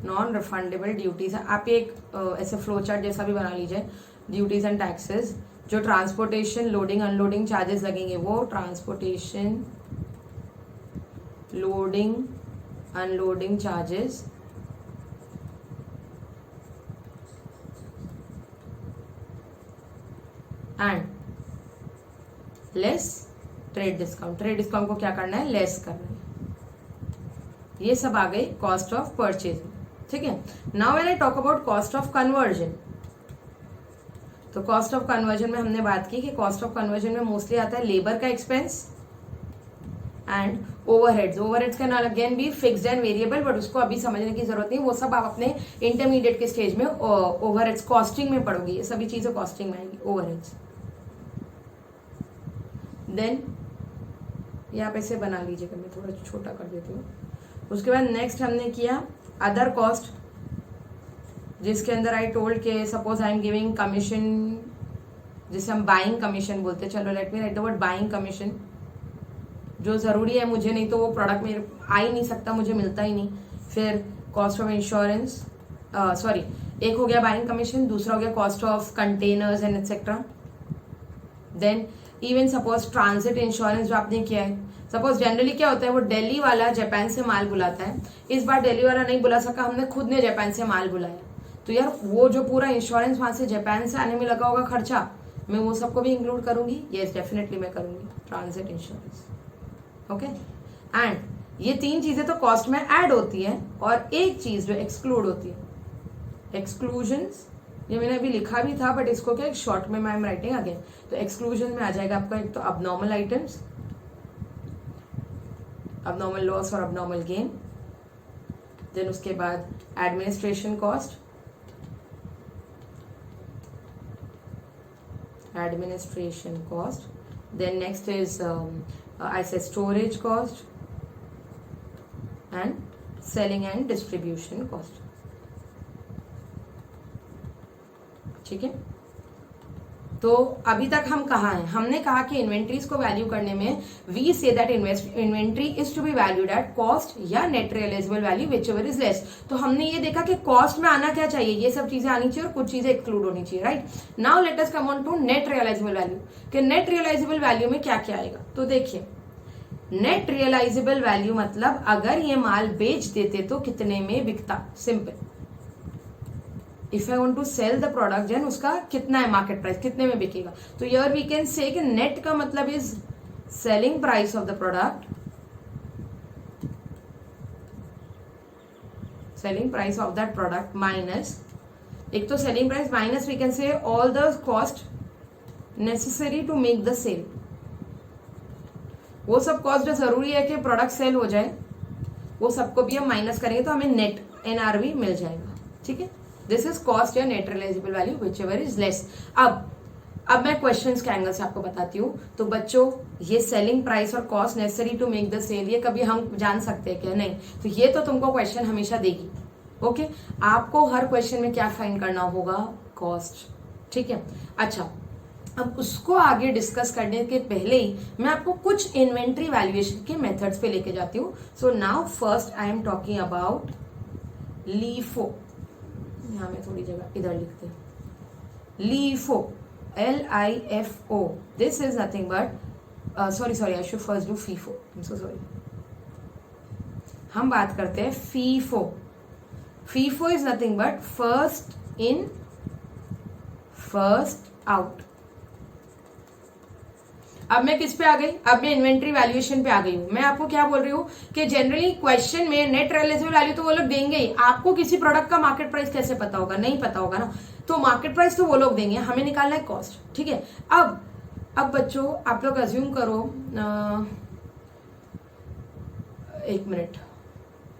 non refundable duties, आप एक ऐसे फ्लो चार्ट जैसा भी बना लीजिए, ड्यूटीज एंड टैक्सेस, जो ट्रांसपोर्टेशन लोडिंग अनलोडिंग चार्जेस लगेंगे वो transportation loading unloading charges, and less trade discount को क्या करना है, लेस करना है। ये सब आ गई कॉस्ट ऑफ परचेज। ठीक है, now when I talk about cost of conversion, तो कॉस्ट ऑफ कन्वर्जन में हमने बात की कि कॉस्ट ऑफ कन्वर्जन में मोस्टली आता है लेबर का expense and overheads can again be fixed and variable, but उसको अभी समझने की जरूरत नहीं, वो सब आप अपने इंटरमीडिएट के स्टेज में ओवरहेड्स कॉस्टिंग में पढ़ोगे, ये सभी चीजें कॉस्टिंग में आएंगी, ओवरहेड्स। देन ये आप ऐसे बना लीजिएगा, मैं थोड़ा छोटा कर देती हूँ। उसके बाद नेक्स्ट हमने किया अदर कॉस्ट, जिसके अंदर आई टोल्ड के suppose I am giving commission, जिसे हम बाइंग कमीशन बोलते हैं। चलो late me right the word buying commission, जो जरूरी है मुझे, नहीं तो वो प्रोडक्ट मेरे आ ही नहीं सकता, मुझे मिलता ही नहीं। फिर कॉस्ट ऑफ इंश्योरेंस, सॉरी, एक हो गया बाइंग कमीशन, दूसरा हो गया cost of containers and etcetera. Then even suppose transit insurance जो आपने किया है, सपोज जनरली क्या होता है, वो दिल्ली वाला जापान से माल बुलाता है, इस बार दिल्ली वाला नहीं बुला सका, हमने खुद ने जापान से माल बुलाया, तो यार वो जो पूरा इंश्योरेंस वहां से जापान से आने में लगा होगा खर्चा, मैं वो सबको भी इंक्लूड करूंगी। यस डेफिनेटली मैं करूंगी ट्रांजिट इंश्योरेंस। ओके, एंड ये तीन चीजें तो कॉस्ट में ऐड होती है, और एक चीज जो एक्सक्लूड होती है, एक्सक्लूजन्स, ये मैंने अभी लिखा भी था बट इसको क्या शॉर्ट में आई एम राइटिंग अगेन। तो एक्सक्लूजन में आ जाएगा आपका एक तो अबनॉर्मल आइटम्स, अबनॉर्मल लॉस और अबनॉर्मल गेन। देन उसके बाद administration cost, then next is I say storage cost and selling and distribution cost. ठीक है, तो अभी तक हम कहाँ हैं, हमने कहा कि इन्वेंट्रीज को वैल्यू करने में we say that inventory is to be valued at cost या net realisable value whichever is less. तो हमने ये देखा कि कॉस्ट में आना क्या चाहिए, ये सब चीजें आनी चाहिए और कुछ चीजें एक्सक्लूड होनी चाहिए, right. Now let us come on to net realisable value, कि नेट रियलाइजेबल वैल्यू में क्या क्या आएगा। तो देखिए, नेट रियलाइजेबल वैल्यू मतलब अगर ये माल बेच देते तो कितने में बिकता, simple. If I want to sell the product then उसका कितना है मार्केट प्राइस, कितने में बिकेगा। तो हियर वी कैन से कि नेट का मतलब is selling price of the product, selling price of that product minus, एक तो selling price minus we can say all the cost necessary to make the sale. वो सब कॉस्ट जो जरूरी है कि प्रोडक्ट सेल हो जाए, वो सबको भी हम माइनस करेंगे तो हमें नेट एनआरवी मिल जाएगा। ठीक है, दिस इज कॉस्ट या net realisable value whichever is less. अब मैं क्वेश्चंस के एंगल से आपको बताती हूँ। तो बच्चों, ये सेलिंग प्राइस और cost necessary to make the sale, ये कभी हम जान सकते हैं क्या, नहीं। तो ये तो तुमको क्वेश्चन हमेशा देगी। ओके, आपको हर क्वेश्चन में क्या फाइंड करना होगा, कॉस्ट। ठीक है, अच्छा, अब उसको आगे डिस्कस करने के पहले ही मैं आपको कुछ इन्वेंट्री वैल्यूएशन के मेथड्स पे लेके जाती हूँ। So now first I am talking about LIFO. यहाँ में थोड़ी जगह इधर लिखते हैं, LIFO, LIFO। This is nothing but sorry I should first do FIFO, I am so sorry. हम बात करते हैं FIFO. FIFO is nothing but first in first out. अब मैं किस पे आ गई, अब मैं इन्वेंट्री वैल्यूएशन पे आ गई हूँ। मैं आपको क्या बोल रही हूँ कि जनरली क्वेश्चन में नेट रियलाइजेबल वैल्यू तो वो लोग देंगे ही, आपको किसी प्रोडक्ट का मार्केट प्राइस कैसे पता होगा, नहीं पता होगा ना। तो मार्केट प्राइस तो वो लोग देंगे, हमें निकालना है कॉस्ट। ठीक है, अब बच्चों आप लोग अज्यूम करो, एक मिनट,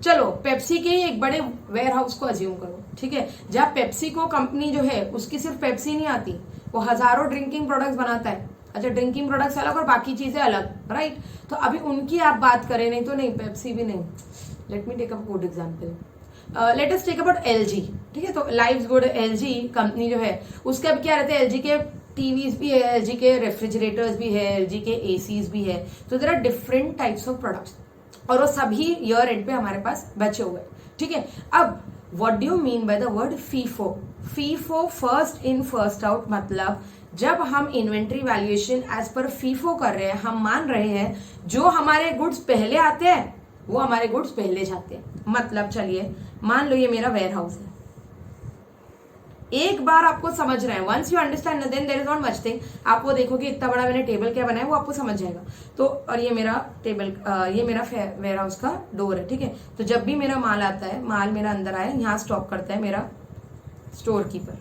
चलो पेप्सी के एक बड़े वेयर हाउस को अज्यूम करो। ठीक है, जहाँ पेप्सी को कंपनी जो है उसकी सिर्फ पेप्सी नहीं आती, वो हजारों ड्रिंकिंग प्रोडक्ट्स बनाता है। अच्छा, ड्रिंकिंग प्रोडक्ट्स अलग और बाकी चीजें अलग, राइट। तो अभी उनकी आप बात करें, नहीं तो नहीं, पेप्सी भी नहीं। Let me take a good example, let us take about LG। ठीक है, तो लाइव्स गुड LG कंपनी जो है, उसके अब क्या रहते हैं, LG के टीवीज भी है, LG के रेफ्रिजरेटर्स भी है, LG के एसीज भी है। तो there are different types of products, और वो सभी ईयर एंड पे हमारे पास बचे हुए। ठीक है, अब what do you mean by the word FIFO. FIFO, first in first out, मतलब जब हम inventory valuation as per FIFO कर रहे हैं, हम मान रहे हैं जो हमारे गुड्स पहले आते हैं वो हमारे गुड्स पहले जाते हैं। मतलब चलिए मान लो ये मेरा वेयर हाउस है, एक बार आपको समझ रहे हैं, once you understand then there is not much thing. आप वो देखोगे इतना बड़ा मैंने टेबल क्या बनाया वो आपको समझ जाएगा। तो और ये मेरा टेबल, ये मेरा वेयर हाउस का डोर है, ठीक है। तो जब भी मेरा माल आता है, माल मेरा अंदर आए, यहाँ स्टॉक करता है मेरा स्टोर कीपर,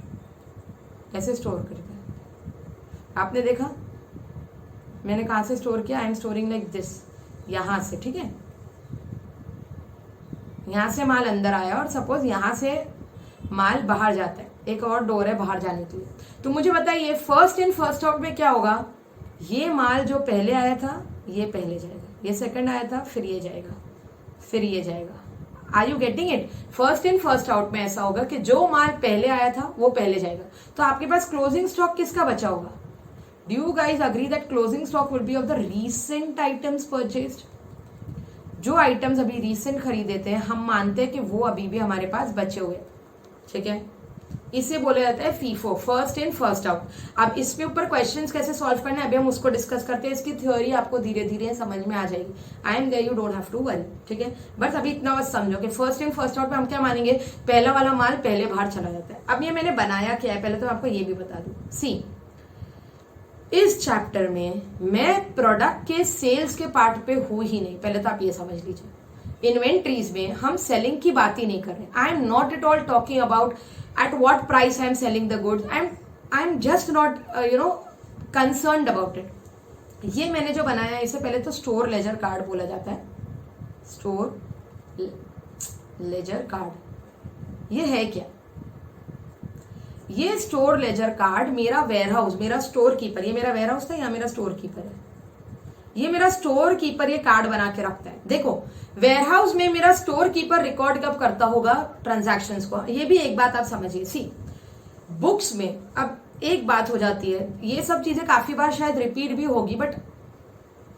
ऐसे स्टोर करता है। आपने देखा मैंने कहाँ से स्टोर किया? I am storing like this, यहां से, ठीक है। यहां से माल अंदर आया और सपोज यहां से माल बाहर जाता है, एक और डोर है बाहर जाने के लिए। तो मुझे बताइए फर्स्ट इन फर्स्ट आउट में क्या होगा? ये माल जो पहले आया था ये पहले जाएगा, ये सेकंड आया था फिर ये जाएगा, फिर ये जाएगा। Are you getting it? First in first out में ऐसा होगा कि जो माल पहले आया था वो पहले जाएगा। तो आपके पास क्लोजिंग स्टॉक किसका बचा होगा? Do you guys agree that closing stock will be of the recent items purchased? जो आइटम्स अभी रीसेंट खरीदे थे हम मानते हैं कि वो अभी भी हमारे पास बचे हुए, ठीक है। इसे बोला जाता है FIFO, first in first out. अब इसके ऊपर क्वेश्चंस कैसे सॉल्व करना है अभी हम उसको डिस्कस करते हैं। इसकी थ्योरी आपको धीरे धीरे समझ में आ जाएगी। I am there, you don't have to worry, ठीक है। बस अभी इतना बस समझो कि फर्स्ट इन फर्स्ट आउट में हम क्या मानेंगे? पहला वाला माल पहले बाहर चला जाता है। अब ये मैंने बनाया क्या है पहले तो आपको ये भी बता दूं। सी, इस चैप्टर में मैं प्रोडक्ट के सेल्स के पार्ट पे हूं ही नहीं, पहले तो आप ये समझ लीजिए। इन्वेंट्रीज में हम सेलिंग की बात ही नहीं कर रहे। I am not at all talking about at what price I am selling the goods. I am just not concerned about it. ये मैंने जो बनाया है इसे पहले तो स्टोर लेजर कार्ड बोला जाता है। स्टोर लेजर कार्ड ये है क्या? ये स्टोर लेजर कार्ड मेरा वेयरहाउस, मेरा स्टोर कीपर, ये मेरा वेयरहाउस था, यहाँ मेरा स्टोर कीपर है। ये मेरा स्टोर कीपर ये कार्ड बना के रखता है। देखो वेयरहाउस में मेरा स्टोर कीपर रिकॉर्ड कब करता होगा? ट्रांजैक्शंस को। ये भी एक बात आप समझिए। सी, बुक्स में अब एक बात हो जाती है, ये सब चीजें काफी बार शायद रिपीट भी होगी, बट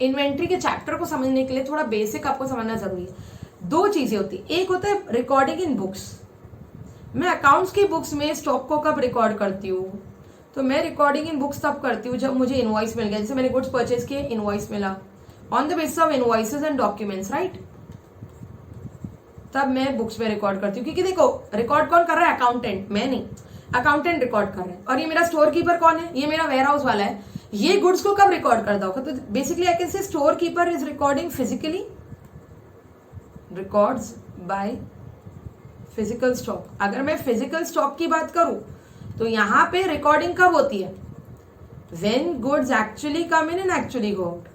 इन्वेंट्री के चैप्टर को समझने के लिए थोड़ा बेसिक आपको समझना जरूरी है। दो चीजें होती है, एक होता है रिकॉर्डिंग इन बुक्स। मैं अकाउंट्स की बुक्स में स्टॉक को कब रिकॉर्ड करती हूँ? तो मैं रिकॉर्डिंग इन बुक्स तब करती हूँ जब मुझे इनवॉइस मिल गया। जैसे मैंने गुड्स परचेज किए, इनवॉइस मिला, on the basis of invoices and documents, right. तब मैं बुक्स में रिकॉर्ड करती हूँ, क्योंकि देखो रिकॉर्ड कौन कर रहा है? अकाउंटेंट, मैं नहीं, अकाउंटेंट रिकॉर्ड कर रहे हैं। और ये मेरा स्टोर कीपर कौन है? ये मेरा वेयरहाउस वाला है। ये गुड्स को कब रिकॉर्ड करता होगा? तो basically I can say store keeper is recording physically, records by physical stock. अगर मैं फिजिकल स्टॉक की बात करूं तो यहां पे रिकॉर्डिंग कब होती है? When goods actually come in and actually go out,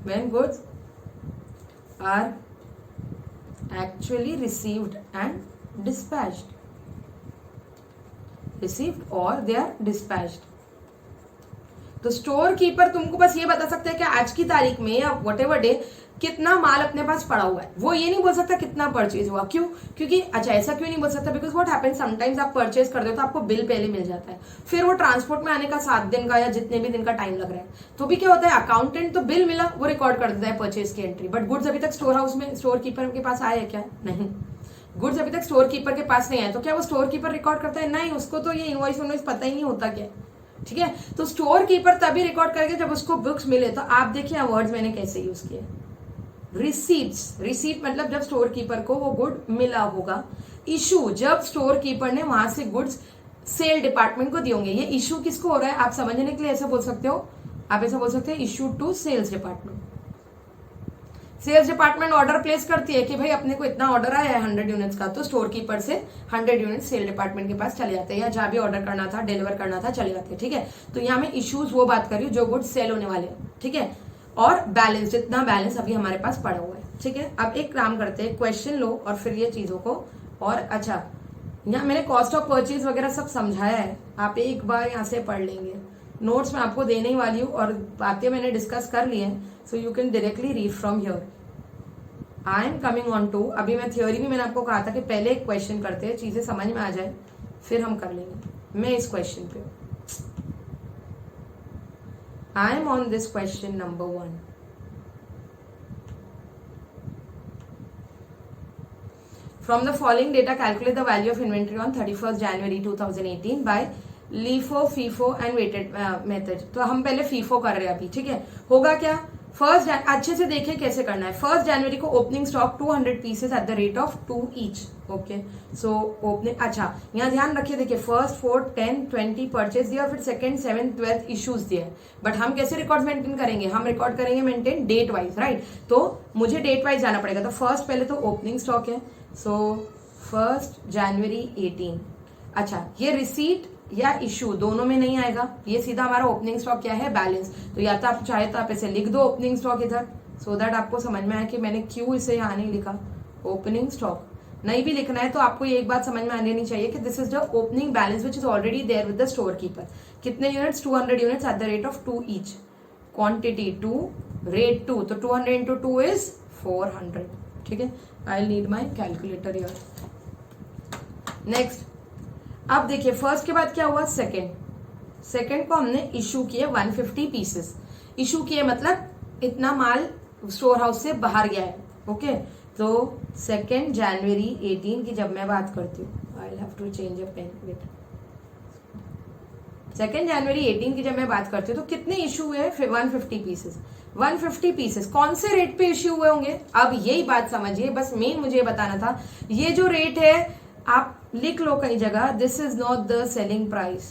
when goods are actually received and dispatched, received और दे आर डिस्पैच्ड। तो स्टोर कीपर तुमको बस ये बता सकते हैं कि आज की तारीख में या वट एवर डे कितना माल अपने पास पड़ा हुआ है। वो ये नहीं बोल सकता कितना परचेज हुआ। क्यों? क्योंकि अच्छा ऐसा क्यों नहीं बोल सकता? बिकॉज व्हाट हैपेंस समटाइम्स आप परचेज करते हो तो आपको बिल पहले मिल जाता है, फिर वो ट्रांसपोर्ट में आने का 7 दिन का या जितने भी दिन का टाइम लग रहा है। तो भी क्या होता है, अकाउंटेंट तो बिल मिला वो रिकॉर्ड कर देता है परचेज की एंट्री, बट गुड्स अभी तक स्टोर हाउस में स्टोर कीपर के पास आया है क्या? नहीं, गुड्स अभी तक स्टोर कीपर के पास नहीं आया। तो क्या वो स्टोर कीपर रिकॉर्ड करता है? नहीं, उसको तो ये इनवॉइस पता ही नहीं होता क्या, ठीक है। तो स्टोर कीपर तभी रिकॉर्ड करेगा जब उसको बुक्स मिले। तो आप देखिए वर्ड्स मैंने कैसे यूज किए। रिसीट्स, रिसीट मतलब जब स्टोर कीपर को वो गुड मिला होगा। इशू, जब स्टोर कीपर ने वहां से गुड्स सेल डिपार्टमेंट को दिए होंगे। ये इशू किसको हो रहा है आप समझने के लिए ऐसा बोल सकते हो, आप ऐसा बोल सकते हैं issue to sales department. Sales department order place करती है कि भाई अपने को इतना ऑर्डर आया है 100 यूनिट्स का, तो स्टोर कीपर से 100 यूनिट सेल डिपार्टमेंट के पास चले जाते हैं, या जहां भी ऑर्डर करना था डिलीवर करना था चले जाते हैं, ठीक है। तो यहाँ मैं इश्यूज वो बात कर रही हूँ जो गुड्स सेल होने वाले हैं, ठीक है। और बैलेंस, जितना बैलेंस अभी हमारे पास पड़ा हुआ है, ठीक है। अब एक काम करते हैं, क्वेश्चन लो और फिर ये चीजों को और अच्छा, यहाँ मैंने कॉस्ट ऑफ परचेज वगैरह सब समझाया है, आप एक बार यहाँ से पढ़ लेंगे। नोट्स मैं आपको देने ही वाली हूँ और बातें मैंने डिस्कस कर ली हैं, so you can directly read from here. I am coming on to, अभी मैं थ्योरी भी मैंने आपको कहा था कि पहले एक क्वेश्चन करते हैं, चीजें समझ में आ जाए फिर हम कर लेंगे। मैं इस क्वेश्चन पे, I am on this question number 1। From the following data, calculate the value of inventory on 31st January 2018 by LIFO, FIFO and weighted method। तो हम पहले FIFO कर रहे हैं अभी, ठीक है। होगा क्या, फर्स्ट अच्छे से देखिए कैसे करना है। 1 जनवरी को opening stock 200 pieces at the rate of 2 each. Okay, so opening, अच्छा यहाँ ध्यान रखिए, देखिए 1st 4th 10 20 परचेज दिया और फिर 2nd 7th 12th इश्यूज दिए। बट हम कैसे रिकॉर्ड मेंटेन करेंगे, हम रिकॉर्ड करेंगे मेंटेन डेट वाइज, राइट। तो मुझे डेट वाइज जाना पड़ेगा। तो फर्स्ट पहले तो ओपनिंग स्टॉक है, सो 1 जनवरी 18। अच्छा, ये रिसीट या इशू दोनों में नहीं आएगा, ये सीधा हमारा ओपनिंग स्टॉक क्या है, बैलेंस। तो या तो आप चाहे तो आप ऐसे लिख दो ओपनिंग स्टॉक इधर, सो दैट आपको समझ में आए कि मैंने क्यों इसे यहाँ नहीं लिखा ओपनिंग स्टॉक। नहीं भी लिखना है तो आपको ये एक बात समझ में आनी चाहिए कि this is the opening balance which is already there with the store keeper. कितने units, 200 units at the rate of 2 each. Quantity 2, rate 2, तो 200 इंटू 2 इज 400। ठीक है, आई नीड माई कैलकुलेटर यार। नेक्स्ट, अब देखिए फर्स्ट के बाद क्या हुआ, सेकंड को हमने इशू किए 150 पीसेस। इशू किए मतलब इतना माल स्टोर हाउस से बाहर गया है। ओके, तो 2 जनवरी 18 की जब मैं बात करती हूँ, I have to change a pen, wait. 2 जनवरी 18 की जब मैं बात करती हूँ तो कितने इशू हुए, 150 पीसेस। 150 पीसेस कौन से रेट पे इश्यू हुए होंगे, अब यही बात समझिए, बस मेन मुझे बताना था। ये जो रेट है आप लिख लो कई जगह, this is not the selling price,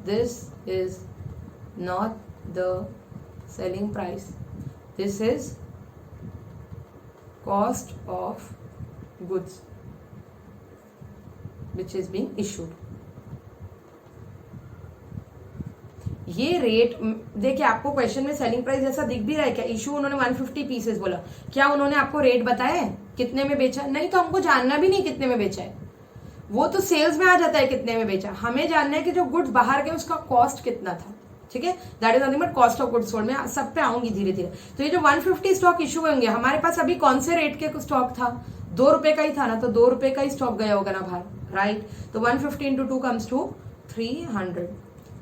this is not the selling price, this is cost of goods which is being issued. ये रेट देखिए, आपको क्वेश्चन में सेलिंग प्राइस जैसा दिख भी रहा है क्या, इशू उन्होंने 150 पीसेस बोला, क्या उन्होंने आपको रेट बताया है कितने में बेचा, नहीं। तो हमको जानना भी नहीं कितने में बेचा है, वो तो सेल्स में आ जाता है कितने में बेचा। हमें जानना है कि जो गुड्स बाहर गए उसका कॉस्ट कितना था। ठीक है, that is nothing but cost of goods sold. मैं सब पे आऊंगी धीरे धीरे। तो ये जो 150 स्टॉक इशू होंगे, हमारे पास अभी कौन से रेट के स्टॉक था, 2 रुपए का ही था ना, तो 2 रुपए का ही स्टॉक गया होगा ना बाहर, राइट। तो 150 इंटू 2 कम्स टू 300।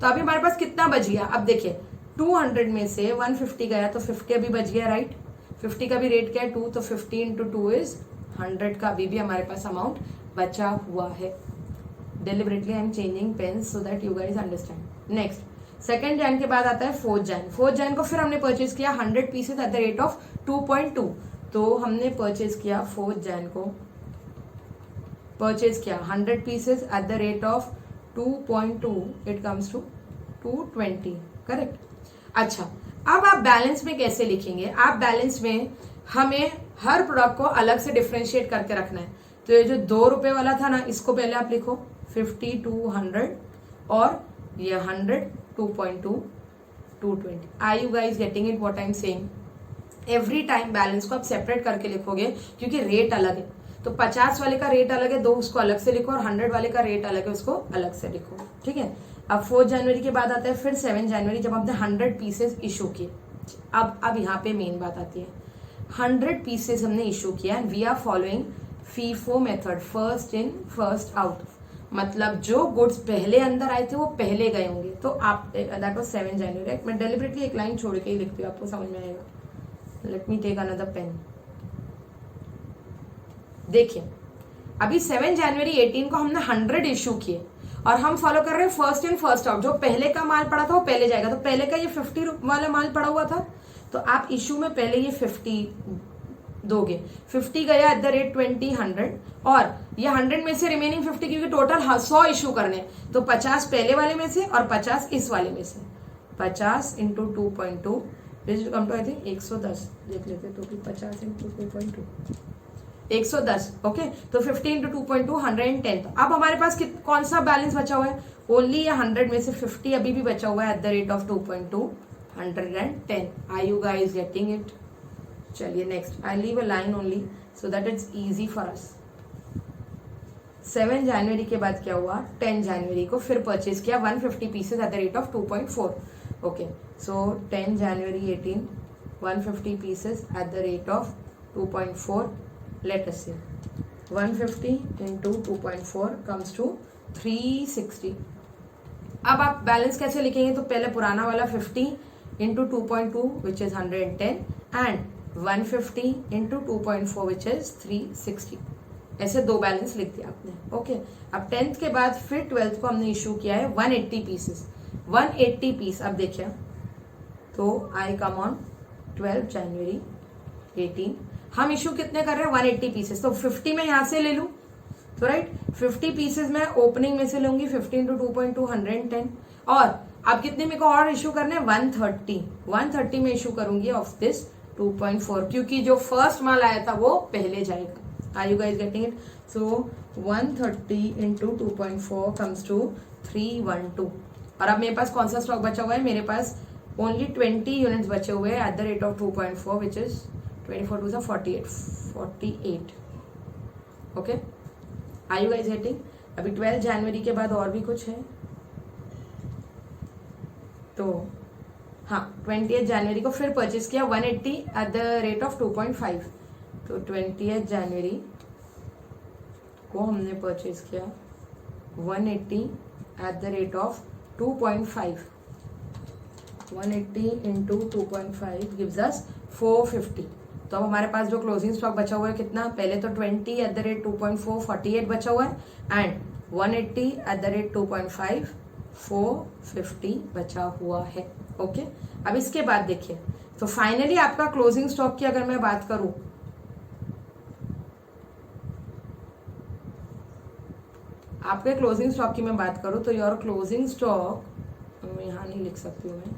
तो अभी हमारे पास कितना बच गया, अब देखिए 200 में से 150 गया तो 50 अभी बच गया, राइट। 50 का भी रेट क्या है 2, तो 50 इंटू 2 इज 100 का अभी भी हमारे पास अमाउंट बचा हुआ है। Deliberately I am changing pens so that you guys understand. Next, 2 Jain के बाद आता है 4 जैन। 4 जैन को फिर हमने परचेज किया 100 pieces at the rate of 2.2। तो हमने परचेज किया 4 जैन को, परचेज किया 100 pieces at the rate of 2.2, it comes to 220, correct. अच्छा, अब आप बैलेंस में कैसे लिखेंगे, आप बैलेंस में हमें हर प्रोडक्ट को अलग से डिफ्रेंशिएट करके रखना है। तो ये जो 2 रुपए वाला था ना, इसको पहले आप लिखो 50 200 और ये 100 2.2 220। Are you guys getting it what I am saying. Every time balance को आप सेपरेट करके लिखोगे क्योंकि रेट अलग है। तो 50 वाले का रेट अलग है, 2 उसको अलग से लिखो, और 100 वाले का रेट अलग है, उसको अलग से लिखो। ठीक है, अब 4 जनवरी के बाद आता है फिर 7 जनवरी, जब आपने 100 पीसेस इशू किए। अब यहाँ पे मेन बात आती है, 100 पीसेस हमने इशू किया and we are following FIFO method, first in first out. मतलब जो गुड्स पहले अंदर आए थे वो पहले गए होंगे। तो आप दैट वाज 7 जनवरी। मैं डेलिबरेटली एक लाइन छोड़ के ही लिखती हूँ, आपको समझ में आएगा। Let me take another pen. देखिए अभी 7 जनवरी 18 को हमने 100 इशू किए और हम फॉलो कर रहे हैं फर्स्ट इन फर्स्ट आउट। जो पहले का माल पड़ा था वो पहले जाएगा। तो पहले का ये 50 वाला माल पड़ा हुआ था, तो आप इशू में पहले ये 50 दोगे। 50 गया एट द रेट 20 100, और ये 100 में से रिमेनिंग 50, क्योंकि टोटल 100 इशू करने, तो 50 पहले वाले में से और 50 इस वाले में से। 50 into 2.2 come to I think 110 देख लेते, तो 50 इंटू 2.2 110। ओके, तो 50 इंटू 2.2 110। तो अब हमारे पास कौन सा बैलेंस बचा हुआ है, ओनली ये 100 में से 50 अभी भी बचा हुआ है at the rate of 2.2 110। Are you guys getting it. चलिए next, I leave a line only so that it's easy for us. 7 जनवरी के बाद क्या हुआ, 10 जनवरी को फिर परचेज किया 150 pieces at the rate of 2.4। Okay, so 10 जनवरी 18 150 pieces at the rate of 2.4। Let us see 150 into 2.4 comes to 360। अब आप बैलेंस कैसे लिखेंगे, तो पहले पुराना वाला 50 into 2.2 which is 110 and 150 into 2.4 which is 360। ऐसे दो बैलेंस लिख दिया आपने। ओके, अब 10th के बाद फिर 12th को हमने इशू किया है 180 पीसेस, 180 पीस। अब देखिए, तो आई कम ऑन 12 जनवरी 18 हम इशू कितने कर रहे हैं 180 पीसेस, तो 50 मैं यहाँ से ले लूँ तो राइट 50 पीसेस मैं ओपनिंग में से लूंगी 50 इंटू 2.2 110 और अब कितने में को और इशू करने हैं 130 में इशू करूंगी ऑफ दिस 2.4 क्योंकि जो फर्स्ट माल आया था वो पहले जाएगा। Are you guys getting it? So 130 into 2.4 comes to 312 और अब मेरे पास कौन सा स्टॉक बचा हुआ है? मेरे पास ओनली 20 यूनिट्स बचे हुए हैं at the rate of 2.4 which is 24 to 48 okay. Are you guys getting? अभी 12 जनवरी के बाद और भी कुछ है तो हाँ 28 जनवरी को फिर परचेज किया 180 एट द रेट ऑफ 2.5 तो 28 जनवरी को हमने परचेज किया 180 eight the rate of 2.5 180 into 2.5 gives us 450। तो अब हमारे पास जो क्लोजिंग स्टॉक बचा हुआ है कितना? पहले तो 20 एट द रेट 2.4 48 बचा हुआ है एंड 180 एट द रेट 2.5 450 बचा हुआ है ओके। अब इसके बाद देखिए तो फाइनली आपका क्लोजिंग स्टॉक की अगर मैं बात करूं आपके क्लोजिंग स्टॉक की मैं बात करूं तो योर क्लोजिंग स्टॉक यहां नहीं लिख सकती हूं मैं,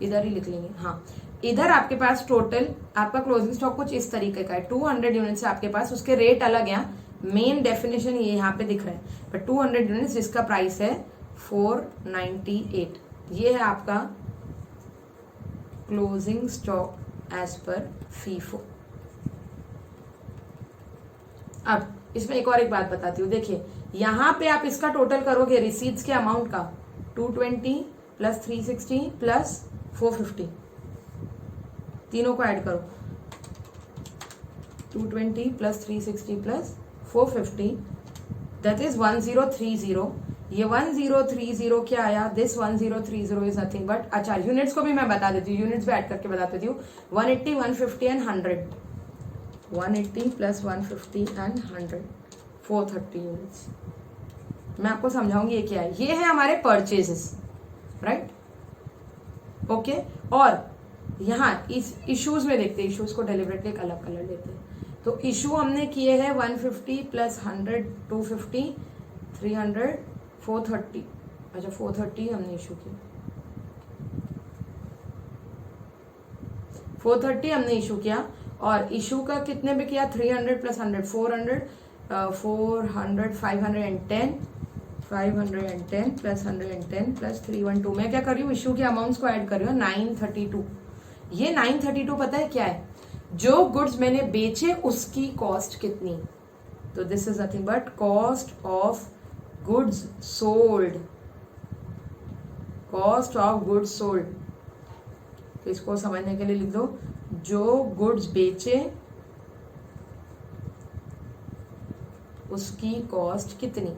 इधर ही लिख लेंगे। हाँ इधर आपके पास टोटल आपका क्लोजिंग स्टॉक कुछ इस तरीके का है 200 यूनिट्स आपके पास, उसके रेट अलग है, मेन डेफिनेशन ये यहाँ पे दिख रहा है बट 200 यूनिट्स जिसका प्राइस है 498 ये है आपका closing stock as per FIFO. अब इसमें एक बात बताती हूँ, देखिए यहाँ पे आप इसका टोटल करोगे रिसीट्स के अमाउंट का 220 प्लस 360 प्लस 450 तीनों को ऐड करो 220 प्लस 360 प्लस 450 दैट इज 1030। ये 1030 क्या आया? दिस 1030 इज नथिंग बट अच्छा यूनिट्स को भी मैं बता देती हूँ, यूनिट्स भी ऐड करके बता देती हूँ 180 150 एंड 100 180 प्लस 150 एंड 100 430 यूनिट्स। मैं आपको समझाऊंगी ये क्या है। ये है हमारे परचेजेस राइट ओके। और यहाँ इस इश्यूज में देखते हैं, इश्यूज को डेलिबरेटली एक अलग कलर लेते हैं। तो इशू हमने किए हैं 150 प्लस 100 250 300 430 अच्छा 430 हमने इशू किया 430 हमने इशू किया और इशू का कितने में किया 300 प्लस 100 400 400 510 प्लस 110 प्लस 312 मैं क्या कर रही हूँ इशू के अमाउंट्स को ऐड कर रही हूँ 932। ये 932 पता है क्या है? जो गुड्स मैंने बेचे उसकी कॉस्ट कितनी, तो this is nothing but cost of goods sold cost of goods sold. तो इसको समझने के लिए लिख दो जो गुड्स बेचे उसकी कॉस्ट कितनी।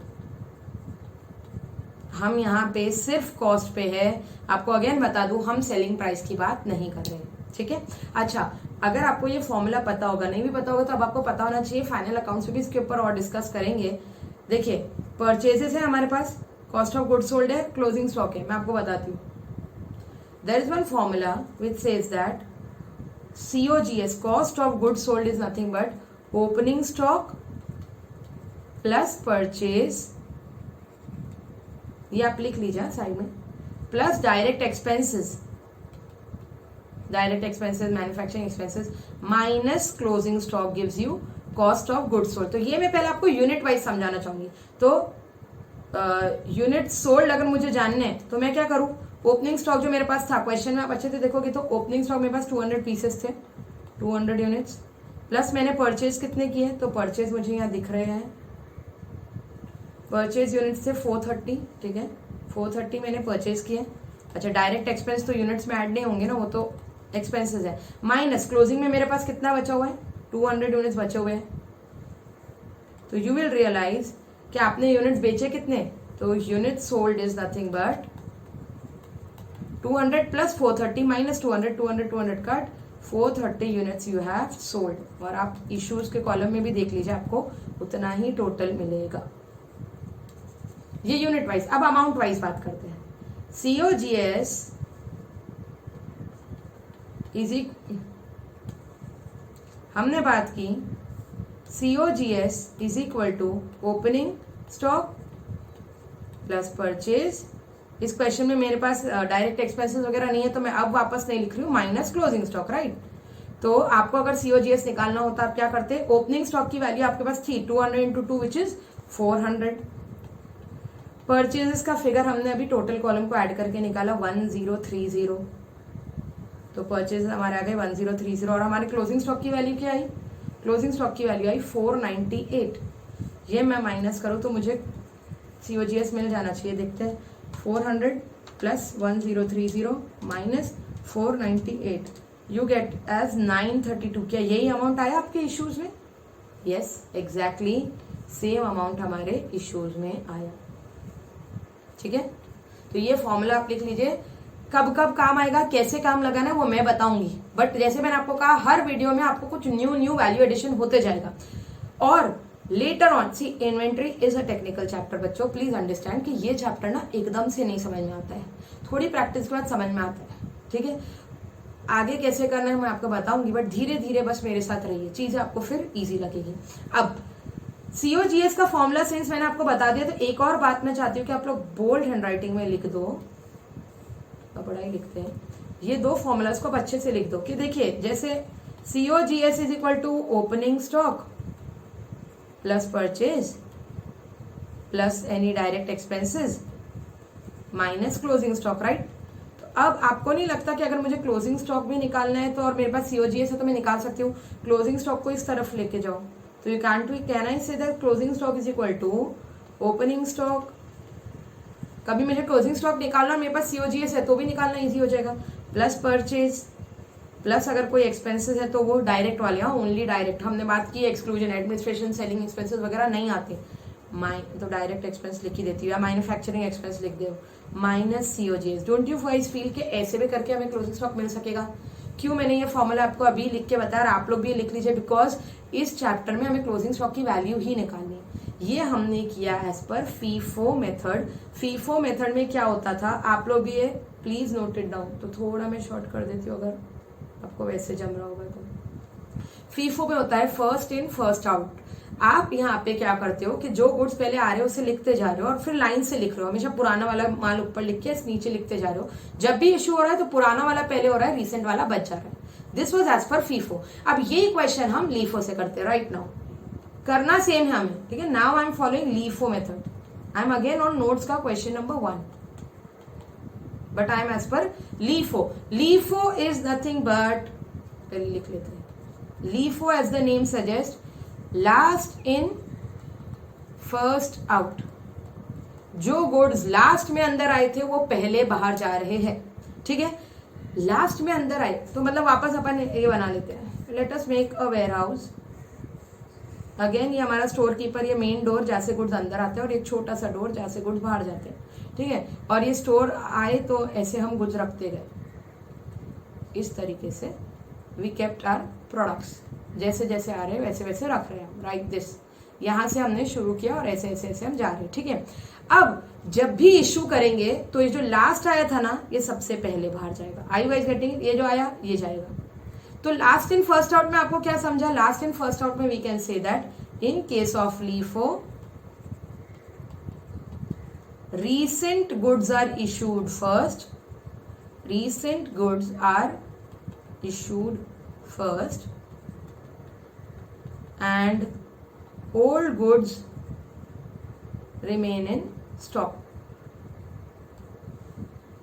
हम यहाँ पे सिर्फ कॉस्ट पे है, आपको अगेन बता दूं हम सेलिंग प्राइस की बात नहीं कर रहे हैं ठीक है। अच्छा अगर आपको ये फॉर्मूला पता होगा, नहीं भी पता होगा तो अब आपको पता होना चाहिए, फाइनल अकाउंट्स में भी इसके ऊपर और डिस्कस करेंगे। देखिए परचेजेस है हमारे पास, कॉस्ट ऑफ गुड्स सोल्ड है, क्लोजिंग स्टॉक है। मैं आपको बताती हूँ there is one formula which says that COGS cost of goods sold is nothing but opening stock plus purchase, ये आप लिख लीजिए साइड में, plus direct expenses manufacturing expenses minus closing stock gives you cost of goods sold. तो ये मैं पहले आपको यूनिट वाइज समझाना चाहूंगी। तो यूनिट सोल्ड अगर मुझे जानने हैं तो मैं क्या करूं, ओपनिंग स्टॉक जो मेरे पास था, क्वेश्चन में आप अच्छे से देखोगे तो ओपनिंग स्टॉक मेरे पास 200 पीसेस थे 200 यूनिट्स, प्लस मैंने परचेज कितने किए, तो परचेज मुझे यहाँ दिख रहे हैं, परचेज यूनिट्स थे 430 ठीक है 430 मैंने परचेज किए। अच्छा डायरेक्ट एक्सपेंस तो यूनिट्स में ऐड नहीं होंगे ना, वो तो एक्सपेंसेस है, माइनस क्लोजिंग में मेरे पास कितना बचा हुआ है 200 यूनिट्स बचे हुए हैं। तो यू विल रियलाइज कि आपने यूनिट्स बेचे कितने, तो unit sold is nothing but 200 plus 430 minus 200 cut 430 units you have sold. और आप इश्यूज के कॉलम में भी देख लीजिए, आपको उतना ही टोटल मिलेगा। ये यूनिट वाइज। अब अमाउंट वाइज बात करते हैं। COGS इज हमने बात की COGS is equal to opening stock plus purchase. इस क्वेश्चन में मेरे पास डायरेक्ट एक्सपेंसेस वगैरह नहीं है तो मैं अब वापस नहीं लिख रही हूँ, माइनस क्लोजिंग स्टॉक, राइट। तो आपको अगर COGS निकालना होता आप क्या करते, ओपनिंग स्टॉक की वैल्यू आपके पास थी 200 इंटू 2 विच इज 400। परचेजेस का फिगर हमने अभी टोटल कॉलम को ऐड करके निकाला 1030, तो परचेज हमारे आ गए 1030 और हमारे क्लोजिंग स्टॉक की वैल्यू क्या आई, क्लोजिंग स्टॉक की वैल्यू आई 498। ये मैं माइनस करूँ तो मुझे COGS मिल जाना चाहिए, देखते हैं 400 plus 1030 minus 498 you get as 932। क्या यही अमाउंट आया आपके इश्यूज में? यस, एग्जैक्टली सेम अमाउंट हमारे इश्यूज में आया। ठीक है, तो ये फॉर्मूला आप लिख लीजिए। कब कब काम आएगा, कैसे काम लगाना है वो मैं बताऊंगी, बट जैसे मैंने आपको कहा हर वीडियो में आपको कुछ न्यू वैल्यू एडिशन होते जाएगा। और later on see inventory is a technical chapter बच्चों, प्लीज अंडरस्टैंड कि ये चैप्टर ना एकदम से नहीं समझ में आता है, थोड़ी प्रैक्टिस के बाद समझ में आता है। ठीक है, आगे कैसे करना है मैं आपको बताऊंगी, बट धीरे धीरे बस मेरे साथ रहिए, चीजें आपको फिर इजी लगेगी। अब COGS का फॉर्मूला सिंस मैंने आपको बता दिया, तो एक और बात मैं चाहती हूँ कि आप लोग बोल्ड हैंडराइटिंग में लिख दो, बड़ा ही लिखते हैं, ये दो फॉर्मूलाज को आप अच्छे से लिख दो कि देखिए जैसे COGS is equal to opening stock plus purchase plus any direct expenses minus closing stock, right. तो अब आपको नहीं लगता कि अगर मुझे क्लोजिंग स्टॉक भी निकालना है तो और मेरे पास COGS है तो मैं निकाल सकती हूँ, क्लोजिंग स्टॉक को इस तरफ लेके जाओ तो you can I say that closing stock is equal to opening stock. कभी मुझे क्लोजिंग स्टॉक निकालना, मेरे पास COGS है तो भी निकालना इजी हो जाएगा, प्लस परचेज प्लस अगर कोई एक्सपेंसेस है तो वो डायरेक्ट वाले, हाँ ओनली डायरेक्ट। हमने बात की एक्सक्लूजन, एडमिनिस्ट्रेशन, सेलिंग एक्सपेंसेस वगैरह नहीं आते, तो डायरेक्ट एक्सपेंस लिख ही देती हूँ, या मैन्युफैक्चरिंग एक्सपेंस लिख दो minus COGS। Don't you guys feel कि ऐसे भी करके हमें क्लोजिंग स्टॉक मिल सकेगा? क्यों मैंने ये फॉर्मूला आपको अभी लिख के बताया, आप लोग भी ये लिख लीजिए, बिकॉज इस चैप्टर में हमें क्लोजिंग स्टॉक की वैल्यू ही निकालनी है। ये हमने किया as per FIFO method. FIFO method में क्या होता था, आप लोग भी ये प्लीज नोट इट डाउन, तो थोड़ा मैं शॉर्ट कर देती हूँ अगर आपको वैसे जम रहा होगा तो। FIFO में होता है फर्स्ट इन फर्स्ट आउट। आप यहाँ पे क्या करते हो कि जो गुड्स पहले आ रहे हो उसे लिखते जा रहे हो और फिर लाइन से लिख रहे हो, हमेशा पुराना वाला माल ऊपर लिख के नीचे लिखते जा रहे हो। जब भी इश्यू हो रहा है तो पुराना वाला पहले हो रहा है, रिसेंट वाला बच जा रहा है। This was as per FIFO। अब ये क्वेश्चन हम LIFO से करते हैं राइट नाउ, करना सेम है हमें, ठीक है। Now I am following LIFO method, I am again on notes का question number 1, but I am as per LIFO। LIFO is nothing but, पहले लिख लेते हैं, LIFO as the name suggest, last in first out. जो goods last में अंदर आए थे वो पहले बाहर जा रहे हैं, ठीक है। लास्ट में अंदर आए तो मतलब वापस अपन ये बना लेते हैं, let us make a ware. Again ये हमारा स्टोर कीपर, ये मेन डोर जहाँ से गुड्स अंदर आते हैं और एक छोटा सा डोर जहाँ से गुड्स बाहर जाते हैं, ठीक है। और ये स्टोर आए तो ऐसे हम गुड्स रखते गए, इस तरीके से वी केप्ट आवर प्रोडक्ट्स, जैसे जैसे आ रहे हैं वैसे वैसे रख रहे हैं हम, लाइक दिस। यहाँ से हमने शुरू किया और ऐसे ऐसे ऐसे हम जा रहे हैं, ठीक है। अब जब भी इशू करेंगे तो ये जो लास्ट आया था ना ये सबसे पहले बाहर जाएगा। आई वाइज गेटिंग, ये जो आया ये जाएगा। तो लास्ट इन फर्स्ट आउट में आपको क्या समझा, लास्ट इन फर्स्ट आउट में we can say that in case of LIFO recent goods are issued first, recent goods are issued first and old goods remain in stock।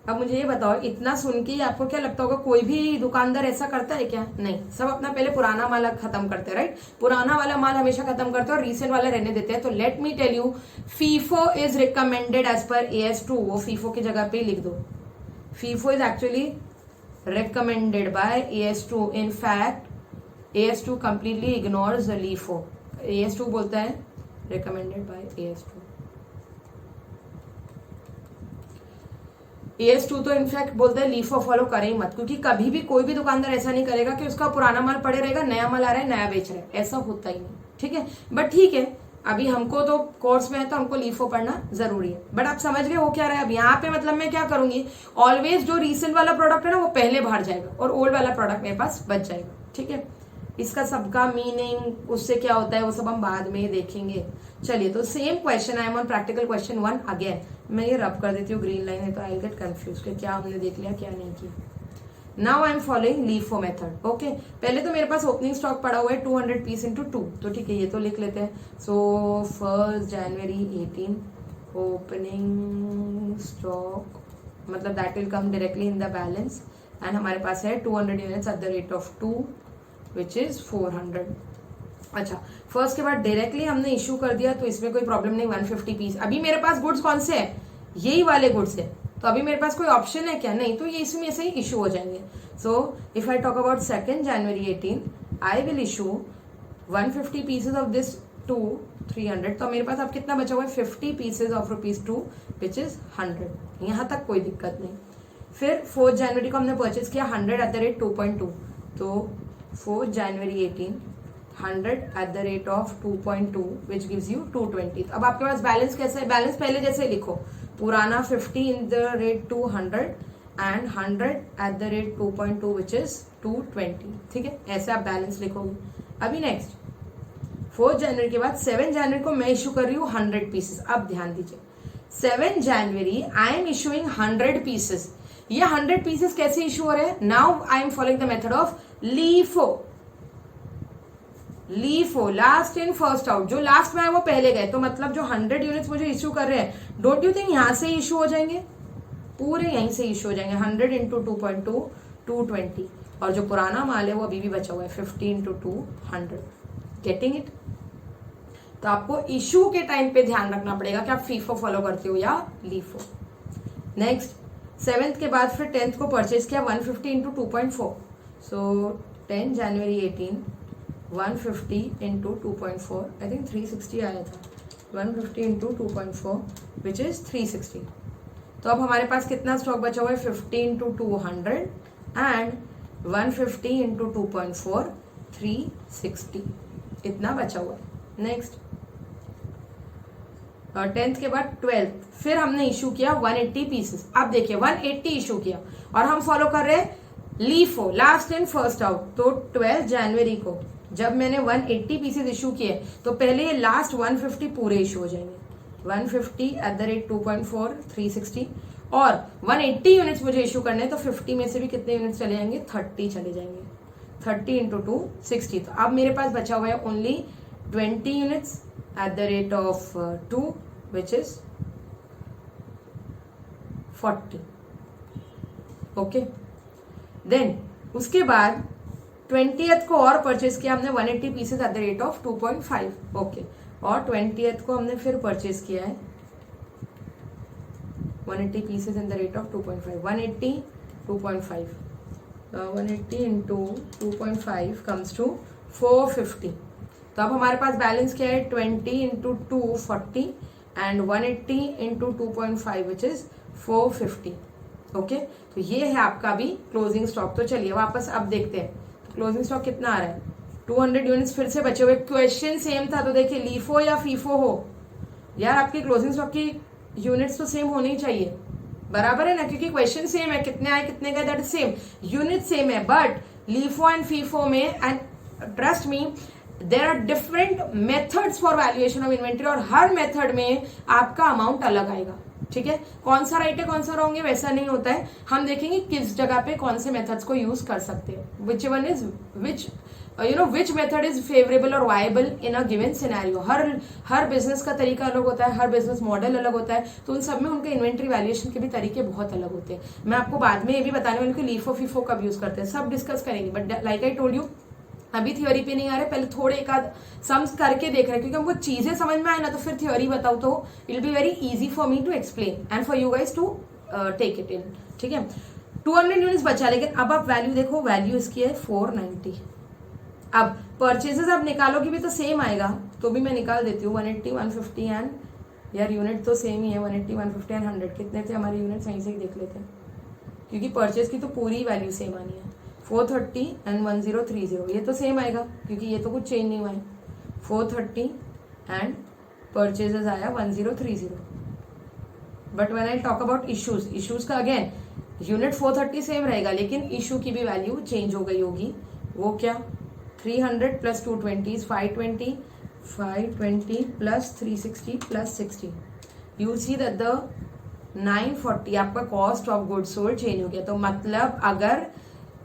अब मुझे ये बताओ, इतना सुन के आपको क्या लगता होगा कोई भी दुकानदार ऐसा करता है क्या? नहीं, सब अपना पहले पुराना माल खत्म करते हैं, राइट। पुराना वाला माल हमेशा खत्म करते हैं और रीसेंट वाला रहने देते हैं। तो let me tell you, FIFO is recommended as per AS2, वो FIFO की जगह पे लिख दो। FIFO is actually recommended by AS2। In fact AS2 completely ignores LIFO। AS2 बोलता है रिकमेंडेड बाय AS2। AS2 तो इनफैक्ट बोलता है LIFO फॉलो करें ही मत, क्योंकि कभी भी कोई भी दुकानदार ऐसा नहीं करेगा कि उसका पुराना माल पड़े रहेगा, नया माल आ रहा है नया बेच रहा है, ऐसा होता ही नहीं, ठीक है। बट ठीक है, अभी हमको तो कोर्स में है तो हमको LIFO पढ़ना जरूरी है। बट आप समझ गए वो क्या रहा है। अब यहाँ पे मतलब मैं क्या करूंगी, ऑलवेज जो रीसेंट वाला प्रोडक्ट है ना वो पहले बाहर जाएगा और ओल्ड वाला प्रोडक्ट मेरे पास बच जाएगा, ठीक है। इसका सबका मीनिंग उससे क्या होता है वो सब हम बाद में देखेंगे। चलिए, तो same question I am on practical question 1 again. मैं ये रब कर देती हूँ, ग्रीन लाइन है तो आई गेट कंफ्यूज कि क्या हमने देख लिया क्या नहीं किया। Now I am following LIFO method. Okay, पहले तो मेरे पास ओपनिंग स्टॉक पड़ा हुआ है 200 पीस इंटू 2, तो ठीक है ये तो लिख लेते हैं। सो 1 जनवरी 18 ओपनिंग स्टॉक, मतलब that will come directly in the balance and हमारे पास है 200 units at the rate of 2 which is 400। अच्छा, फर्स्ट के बाद डायरेक्टली हमने इशू कर दिया तो इसमें कोई प्रॉब्लम नहीं, 150 पीस। अभी मेरे पास गुड्स कौन से है, यही वाले गुड्स है, तो अभी मेरे पास कोई ऑप्शन है क्या, नहीं, तो ये इसमें से ही इशू हो जाएंगे। So if I talk about 2 जनवरी 18 I will issue 150 pieces of this 2 300, तो मेरे पास अब कितना बचा हुआ है 50 पीसेज ऑफ ₹2 विच इज 100। यहाँ तक कोई दिक्कत नहीं। फिर 4 जनवरी को हमने परचेज किया 100 एट द रेट 2.2, तो 4 जनवरी 18 100 eight the rate of 2.2 which gives you 220। अब आपके पास बैलेंस कैसा है, बैलेंस पहले जैसे लिखो, पुराना 50 इन the rate 200 and 100 eight the rate 2.2 which is 220। ठीक है, ऐसे आप बैलेंस लिखोगे। अभी नेक्स्ट 4 जनवरी के बाद 7 जनवरी को मैं इशू कर रही हूँ 100 पीसेस। अब ध्यान दीजिए, 7 जनवरी आई एम इशूइंग 100 पीसेस। ये 100 पीसेस कैसे इशू हो रहे हैं, now I am following the method of LIFO. LIFO, last in first out, जो लास्ट में है वो पहले गए, तो मतलब जो 100 यूनिट्स मुझे इशू कर रहे हैं, डोंट यू थिंक यहां से इशू हो जाएंगे, पूरे यहीं से इशू हो जाएंगे। 100 इंटू 2.2 220, और जो पुराना माल है वो अभी भी बचा हुआ है 50 इंटू 200। Getting it? तो आपको इशू के टाइम पे ध्यान रखना पड़ेगा कि आप फीफो फॉलो करते हो या लीफो। नेक्स्ट 7th के बाद फिर 10th को परचेज किया 150 इंटू 2.4, सो 10 जनवरी 18 150 इंटू 2.4, आई थिंक 360 आया था, 150 इंटू 2.4 विच इज 360। तो अब हमारे पास कितना स्टॉक बचा हुआ है 50 इंटू 200 एंड 150 इंटू 2.4 360, इतना बचा हुआ है। नेक्स्ट 10th के बाद 12th फिर हमने इशू किया 180 पीसेस। अब देखिए 180 इशू किया और हम फॉलो कर रहे हैं LIFO, last in first out. तो 12 जनवरी को जब मैंने 180 पीसेस इशू किए तो पहले ये लास्ट 150 पूरे इशू हो जाएंगे। 150 एट द रेट 2.4 360, और 180 यूनिट्स मुझे इशू करने हैं, तो 50 में से भी कितने यूनिट्स चले जाएंगे, 30 चले जाएंगे। 30 इंटू 2 60, तो अब मेरे पास बचा हुआ है only 20 units at the rate of 2 which is 40। Okay, then उसके बाद 20th को और परचेज किया हमने 180 pieces at the rate of 2.5। Okay, और 20th को हमने फिर परचेज किया है 180 pieces in the rate of 2.5। 180 2.5, 180 into 2.5 comes to 450। तो अब हमारे पास बैलेंस क्या है 20 into 2 40 and 180 into 2.5 which is 450। Okay, तो ये है आपका भी क्लोजिंग स्टॉक। तो चलिए वापस अब देखते हैं क्लोजिंग स्टॉक कितना आ रहा है। 200 यूनिट्स फिर से बचे हुए, क्वेश्चन सेम था, तो देखिए लीफो या फीफो हो यार, आपकी क्लोजिंग स्टॉक की यूनिट्स तो सेम होनी चाहिए, बराबर है ना, क्योंकि क्वेश्चन सेम है, कितने आए कितने गए that is same, unit same है। बट लीफो एंड फीफो में, and trust me there are different methods for valuation of inventory, और हर मेथड में आपका अमाउंट अलग आएगा। ठीक है, कौन सा राइट है कौन सा रॉन्ग है वैसा नहीं होता है, हम देखेंगे किस जगह पे कौन से मेथड्स को यूज कर सकते हैं, which one is which method is favourable और viable in a given scenario. हर बिजनेस का तरीका अलग होता है, हर बिजनेस मॉडल अलग होता है, तो उन सब में उनके इन्वेंट्री वैल्यूएशन के भी तरीके बहुत अलग होते हैं। मैं आपको बाद में ये भी बताने वाली हूँ कि लीफो फीफो कब यूज करते हैं, सब डिस्कस करेंगे। But like I told you, अभी थ्योरी पे नहीं आ रहे, पहले थोड़े एक आध सम्स करके देख रहे हैं, क्योंकि हमको चीजें समझ में आए ना तो फिर थ्योरी बताओ तो it will be very easy for me to explain and for you guys to take it in. ठीक है, 200 यूनिट्स बचा, लेकिन अब आप वैल्यू देखो, वैल्यू इसकी है 490। अब परचेजेस आप निकालोगे भी तो सेम आएगा, तो भी मैं निकाल देती हूँ 180 150 एंड यार यूनिट तो सेम ही है, 180 150 एंड 100 कितने थे हमारे यूनिट, सही से ही देख लेते हैं, क्योंकि परचेज की तो पूरी वैल्यू सेम आनी है। 430 एंड 1030, ये तो सेम आएगा क्योंकि ये तो कुछ चेंज नहीं हुआ है। 430 एंड परचेजेस आया 1030। But when I talk about issues का अगेन यूनिट 430 सेम रहेगा, लेकिन इशू की भी वैल्यू चेंज हो गई होगी। वो क्या, 300 plus 220 is 520, 520 plus 360 plus 60. You see that the 940 आपका cost of good sold change हो गया. तो मतलब अगर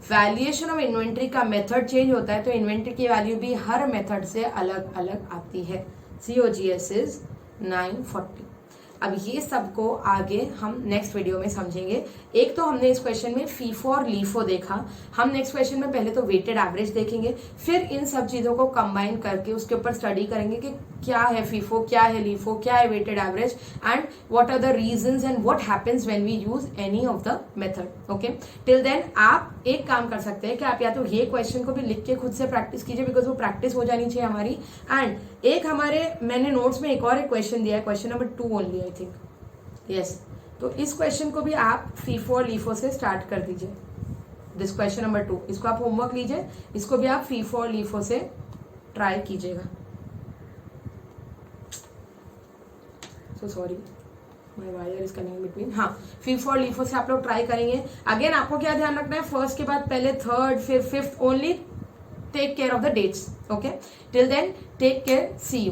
वैल्यूएशन ऑफ इन्वेंट्री का मेथड चेंज होता है तो इन्वेंट्री की वैल्यू भी हर मेथड से अलग अलग आती है. COGS is 940. अब ये सबको आगे हम नेक्स्ट वीडियो में समझेंगे. एक तो हमने इस क्वेश्चन में फीफो और लीफो देखा. हम नेक्स्ट क्वेश्चन में पहले तो वेटेड एवरेज देखेंगे, फिर इन सब चीजों को कंबाइन करके उसके ऊपर स्टडी करेंगे कि क्या है फीफो, क्या है लीफो, क्या है weighted average and what are the reasons and what happens when we use any of the method. Okay, till then आप एक काम कर सकते हैं कि आप या तो ये क्वेश्चन को भी लिख के खुद से प्रैक्टिस कीजिए, बिकॉज वो प्रैक्टिस हो जानी चाहिए हमारी. एंड एक हमारे मैंने नोट्स में एक और एक क्वेश्चन दिया है, question number 2 only I think. Yes, तो इस क्वेश्चन को भी आप फीफो और लीफो से स्टार्ट कर दीजिए. दिस क्वेश्चन नंबर 2, इसको आप होमवर्क लीजिए, इसको भी आप फीफो और लीफो से ट्राई कीजिएगा. So sorry, my wire is coming between. हाँ, फीफो और लीफो से आप लोग ट्राई करेंगे. अगेन आपको क्या ध्यान रखना है, फर्स्ट के बाद पहले थर्ड फिर fifth, only take care of the dates. Okay, till then take care, see you.